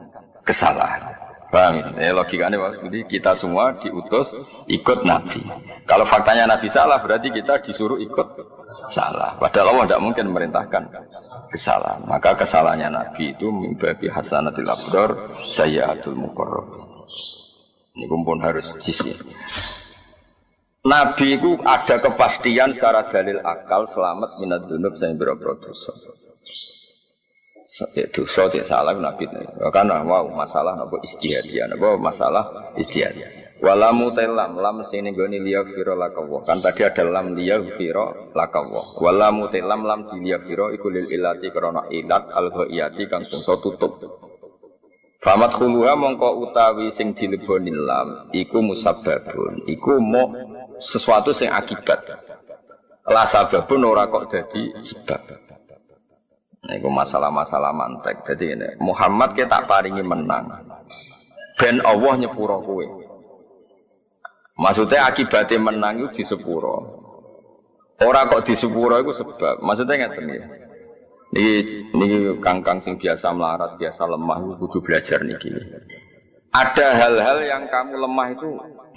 kesalahan. Paham ya? Logikanya jadi kita semua diutus ikut Nabi. Kalau faktanya Nabi salah, berarti kita disuruh ikut salah. Padahal Allah tidak mungkin memerintahkan kesalahan. Maka kesalahannya Nabi itu mimbabi hasanatil abdur sayyatul muqarrab. Ini pun harus sisi. Nabi itu ada kepastian secara dalil akal selamat minad dzunub sing boro-boro dosa. Dosa tidak salah Nabi karena wow masalah apa istihadiyah apa masalah istihadiyah walamu telam lam sini goni liyaghfira lakawa kan tadi ada lam liyaghfira lakawa walamu telam lam liyaghfira iku lil ilati krana ilat al ghaiyati kang bangsa tutup famat khuluha mongko utawi sing dileboni lam iku musabbabun iku mo sesuatu sing akibat la sababun ora kok dadi sebab. Nah, itu masalah-masalah mantek. Jadi ini Muhammad kita tak paringi menang. Ben Allah nyepuro kowe. Maksudnya akibatnya menang itu di sepuro. Orang kok di sepuro itu sebab. Maksudnya ngeten ya. Ini kangkang sing biasa melarat, biasa lemah itu kudu belajar niki. Ada hal-hal yang kamu lemah itu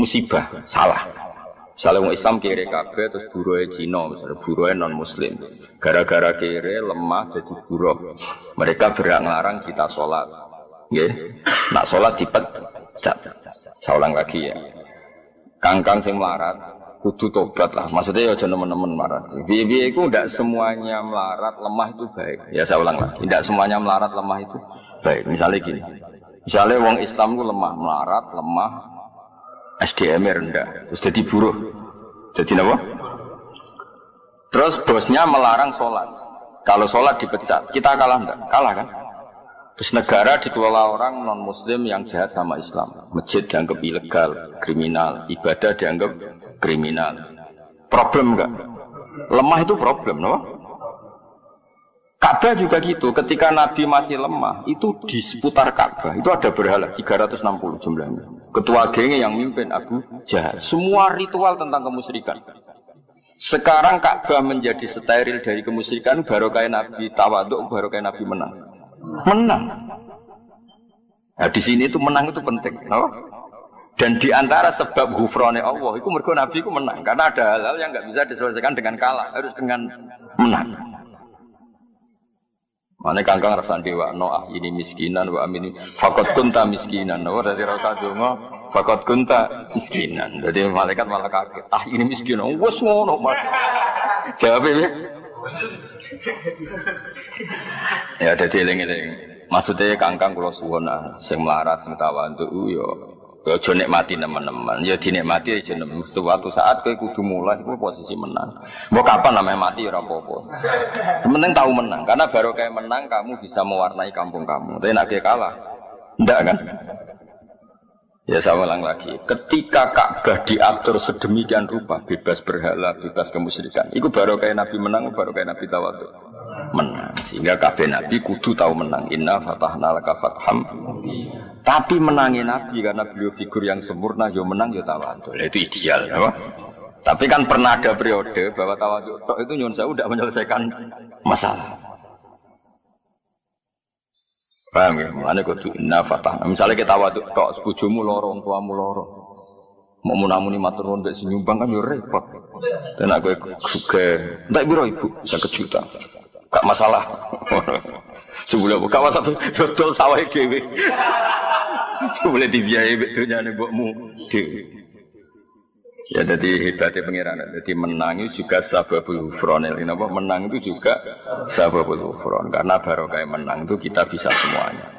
musibah, salah. Misalnya orang Islam kiri kabeh terus buruhnya Cina, misalnya buruhnya non Muslim. Gara-gara kiri lemah jadi buruh. Mereka berhak ngelarang kita sholat. Nak sholat dipecat. Saya ulang lagi ya. Kangkang sing melarat, kudu tobat lah. Maksudnya ya jangan teman-teman melarat. Bibi itu tidak semuanya melarat lemah itu baik. Ya saya ulang lagi. Tidak semuanya melarat lemah itu baik. Misalnya gini. Misalnya orang Islam itu lemah melarat, lemah. SDM-nya rendah, terus jadi buruh. Jadi apa? Terus bosnya melarang sholat. Kalau sholat dipecat, kita kalah enggak? Kalah kan? Terus negara dikelola orang non-muslim yang jahat sama Islam. Masjid dianggap ilegal, kriminal. Ibadah dianggap kriminal. Problem enggak? Lemah itu problem, no? Ka'bah juga gitu, ketika Nabi masih lemah, itu di seputar Ka'bah, itu ada berhala, 360 jumlahnya. Ketua gengnya yang mimpin Abu Jahal. Semua ritual tentang kemusyrikan. Sekarang Ka'bah menjadi steril dari kemusyrikan, baru kayak Nabi tawaduk, baru kayak Nabi menang. Menang. Nah di sini itu menang itu penting. No? Dan di antara sebab ghufrane Allah, itu mergo Nabi itu menang. Karena ada hal-hal yang nggak bisa diselesaikan dengan kalah, harus dengan menang. Mana kangkang rasa dewa no ini miskinan wa amin fakot kunta miskinan no dari rasa dongo fakot kunta miskinan jadi malaikat malah kaget ini miskinan wes ngono mat jawabnya ya jadi eling-eling maksudnya kangkang kalau suwon sing melarat sing tawadhu yo aja nikmati teman-teman ya dinikmati aja suatu saat kowe kudu mulai kowe posisi menang mbok kapan namanya mati ora apa-apa penting tahu menang karena baru kayak menang kamu bisa mewarnai kampung kamu tapi nek kalah ndak kan ya saya ulang lagi ketika Ka'bah diatur sedemikian rupa bebas berhala bebas kemusyrikan itu baru kayak Nabi menang baru kayak Nabi tawadhu menang sehingga kabeh Nabi kudu tahu menang inna fatahna laka fatham tapi menangin Nabi karena beliau figur yang sempurna yo menang yo tawadhu itu ideal apa? Tapi kan pernah ada periode bahwa tawadhu itu nyuwun sewu tidak menyelesaikan masalah paham ya? Mulanya kudu inna fatahna misalnya kita tawadhu tok bojomu loro wong tuamu loro mau munamuni matur nuwun mbek nyumbang kan yo repot dan aku juga ndak biro ibu 1 juta gak masalah. Sebulan buka masalah dodol sawah dhewe. Sebulan dibiayai betulnya mbokmu dhewe. Ya jadi hebatnya pengiran. Jadi menang itu juga sababul ghufran. Napa menang itu juga sababul ghufran karena barokah menang itu kita bisa semuanya.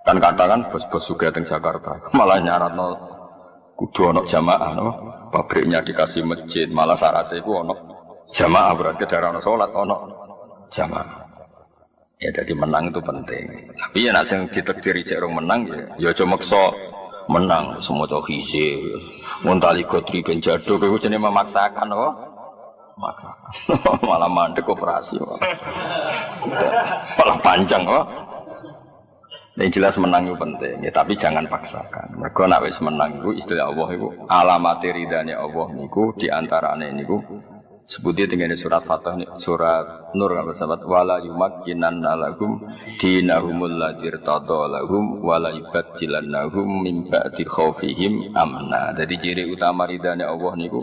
Kan katakan bos-bos juga teng Jakarta malah nyaratno kudu ana jamaah no? Pabriknya dikasih masjid malah syaratnya itu ana jamaah berarti kendaraan sholat ana jamaah. Ya jadi menang itu penting. Tapi ya nak sing ditakdiri cek rong menang ya aja maksa menang semua cok hise. Muntali godri ben jado kowe jenenge memaksakan kok. Maksakan. Malah mandek operasi kok. Malah panjang kok. Yang jelas menang itu penting, ya, tapi jangan paksakan. Mergo nek wis menang iku istilah Allah iku alamat ridane Allah niku diantarane niku sebutnya dengan surat Fatah, surat Nur kalau sahabat wala yumakkinanna lahum dinahumul ladzi irtada lahum wala yubaddilannahum min ba'di khaufihim amna. Jadi ciri utama ridane Allah niku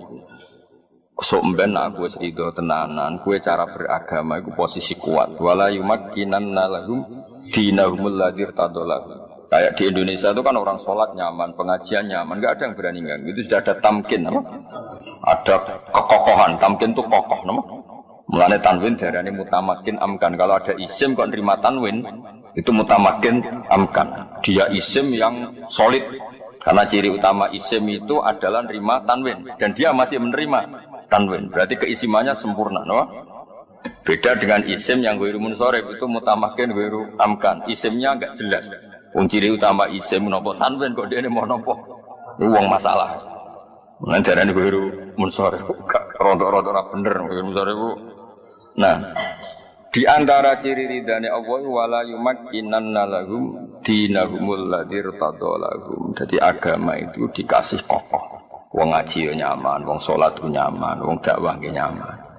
sok mben aku wis ridho tenanan, kowe cara beragama iku posisi kuat. Wala yumakkinanna lahum dinahumul ladzi irtada lahum. Kayak di Indonesia itu kan orang sholat nyaman, pengajian nyaman, nggak ada yang berani ganggu. Itu sudah ada tamkin, apa? Ada kekokohan. Tamkin itu kokoh, nama. Mulane tanwin darane mutamakin amkan. Kalau ada isim kok nerima tanwin, itu mutamakin amkan. Dia isim yang solid. Karena ciri utama isim itu adalah nerima tanwin, dan dia masih menerima tanwin. Berarti keisimannya sempurna, nama. Beda dengan isim yang ghairu munsorif itu mutamakin ghairu amkan. Isimnya enggak jelas. Ciri utama isim nopo tanwin kok dia ini mau nopo uang masalah. Nanti ada nih baru munsor, rodok-rodok ora bener munsor itu. Nah, di antara ciri ridane Allah wala yumakkinanna lahum dinahumul ladzi irtada lahum. Jadi agama itu dikasih kokoh. Wong ngaji nyaman, wong salat nyaman, wong dakwah nyaman.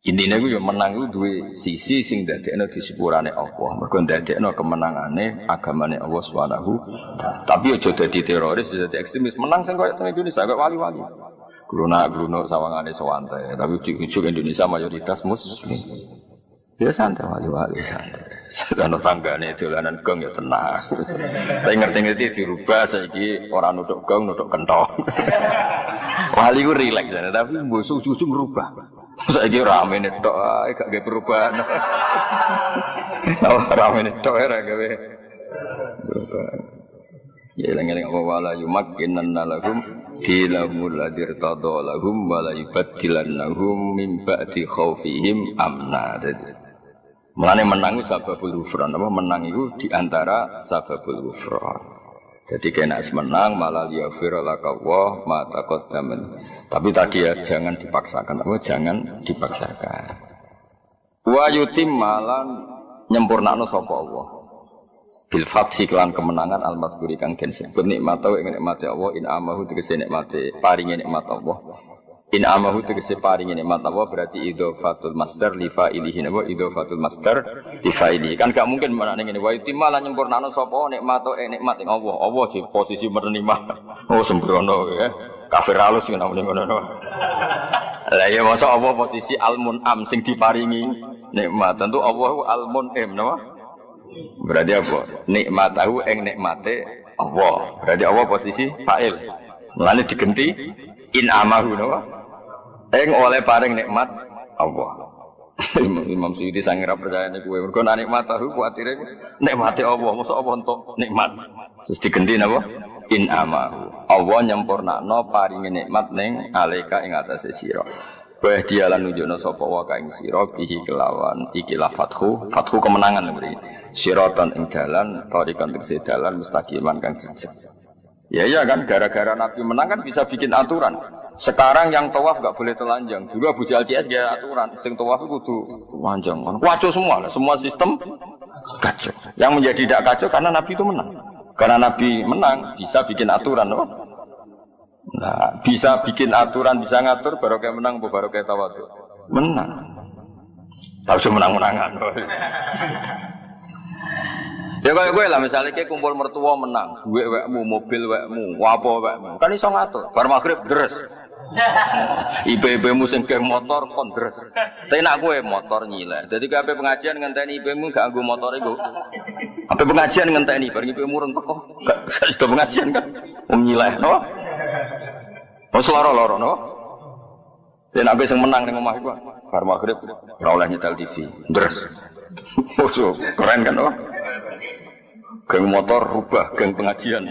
Intinya itu menang itu dua sisi sing dadekno di sepurane Allah. Mergo dadekno kemenangane agamane Allah Subhanahu. Tapi aja dadi teroris, dadi ekstremis. Menang sing koyo teng Indonesia koyo wali-wali. Gruno sawangane sewantai, tapi ujug Indonesia mayoritas muslim. Ya santai wali-wali santai. Ana tanggane dolanan gong ya tenang. Tapi ngerti-ngerti dirubah saiki ora nutuk gong, nutuk kentong. Wali ku rileks tapi mbok susu merubah. Saiki rame tok ae gak gawe perubahan. Rame tok ora gawe perubahan. Ya eling-eling apa wala yumakkinanna lahum dinahumul ladzi irtada lahum wala yubaddilannahum min ba'di khaufihim amna. Mulane menang itu sababul ghufran, apa menang itu diantara sababul ghufran. Jadi kena menang malah yaghfir laka wa ma taqaddama. Tapi tadi ya jangan dipaksakan, apa jangan dipaksakan. Wa yutim malan nyempurnakno sapa Allah. Bil fathi kelan kemenangan al mazkuri kang den sebut nikmat wa ing nikmate Allah in amahu tegese nikmate paringe nikmat Allah. In amahu tegese paringe nikmat Allah berarti idhofatul masdar li fa'ilihi wa idhofatul masdar li fa'ilihi. Kan gak mungkin menane ngene wa yutimma lan nyempurnakno sapa nikmat nikmat ing Allah. Allah di posisi menerima. Oh sembrono ya. Kafir halus ngono ngono. Lah ya masa Allah posisi al-mun'am sing diparingi nikmat. Tentu Allah al-mun'im napa? Berarti apa? Nikmatahu ing nikmate Allah. Berarti Allah posisi fa'il. Mulane digenti in amahu napa? Ing oleh paring nikmat Allah. Imam Suyuti sangira percaya niku kowe. Mergo nek nikmat tahu kuwatire nikmate Allah, mosok Allah entuk nikmat. Terus diganti napa? In amahu. Allah nyempurnakno paringe nikmat ning alika ing atase sira. Wa dialan nunjukno sapa wa ka ing sira bihi kelawan ikilah fathu kemenangan mriki. Siratan ing dalan, tarikan tegese dalan mustaqiman kang jejeg. Ya iya kan gara-gara Nabi menang kan bisa bikin aturan. Sekarang yang tawaf enggak boleh telanjang. Dulu Abu Jahal CS dia aturan, sing tawaf itu kudu telanjang. Kacau semua sistem kacau. Yang menjadi tidak kacau karena Nabi itu menang. Karena Nabi menang bisa bikin aturan, loh. Nah, bisa bikin aturan, bisa ngatur baru kayak menang, baru kayak tawaf. Menang. Tahu cuma menang-menangan. Ya kaya gue lah misalnya kayak kumpul mertua menang, duit wekmu, mobil wekmu, apa wekmu, kan iso ngatur. Bar magrib deres. Ibu-ibumu sing geng motor kon deres. Tapi nak gue motor nyileh. Jadi kabeh pengajian ngenteni ibumu gak nggo motor iku. Kabeh pengajian ngenteni bar ibumu rung teko. Gak sudah pengajian kan nyileh, no? Wes loro-loro, no? Tapi nak gue sing menang ning omah iku bar magrib ora oleh nyetel TV. Deres. Ojo, keren kan, no? Geng motor rubah geng pengajian.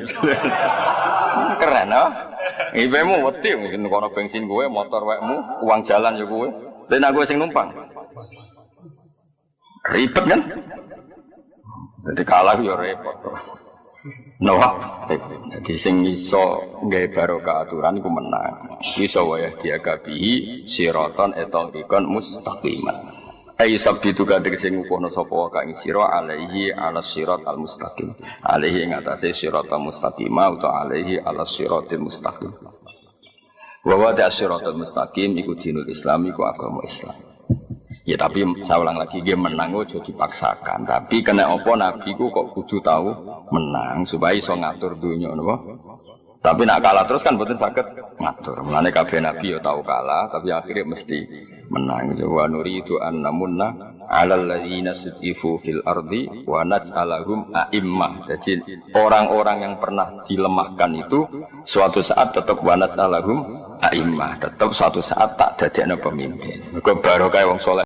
Keren ah. Ibemu wedi mungkin kono bensin kowe, motor wekmu, uang jalan ya kowe. Dene aku sing numpang. Ribet kan? Jadi kalah ya repot. Noah, jadi sing iso nggawe barokah aturan iku menang. Iso wayah diagabihi siratan etongikon mustaqiman. Ai sabitu kadhe sing ngukono sapa wae ing sira alaihi alas sirat al mustaqim. Alaihi ing atase siratal mustaqima utawa alaihi alas siratil mustaqim. Wa wa siratal mustaqim iku dinul Islam iku agama Islam. Ya tapi saya ulang lagi dia menang ojo dipaksakan. Tapi kena apa nabi ku kok kudu tahu menang supaya iso ngatur dunia napa. Tapi nak kalah terus kan mboten saged ngatur. Mulane kabeh nabi ya tahu kalah tapi akhirnya mesti menang. Wa nuridu an namunna 'alal ladzina sutifu fil ardi wa naj'alahum a'immah. Jadi orang-orang yang pernah dilemahkan itu suatu saat tetap wa naj'alahum a'immah, tetap suatu saat tak dadekno pemimpin. Mergo barokah wong saleh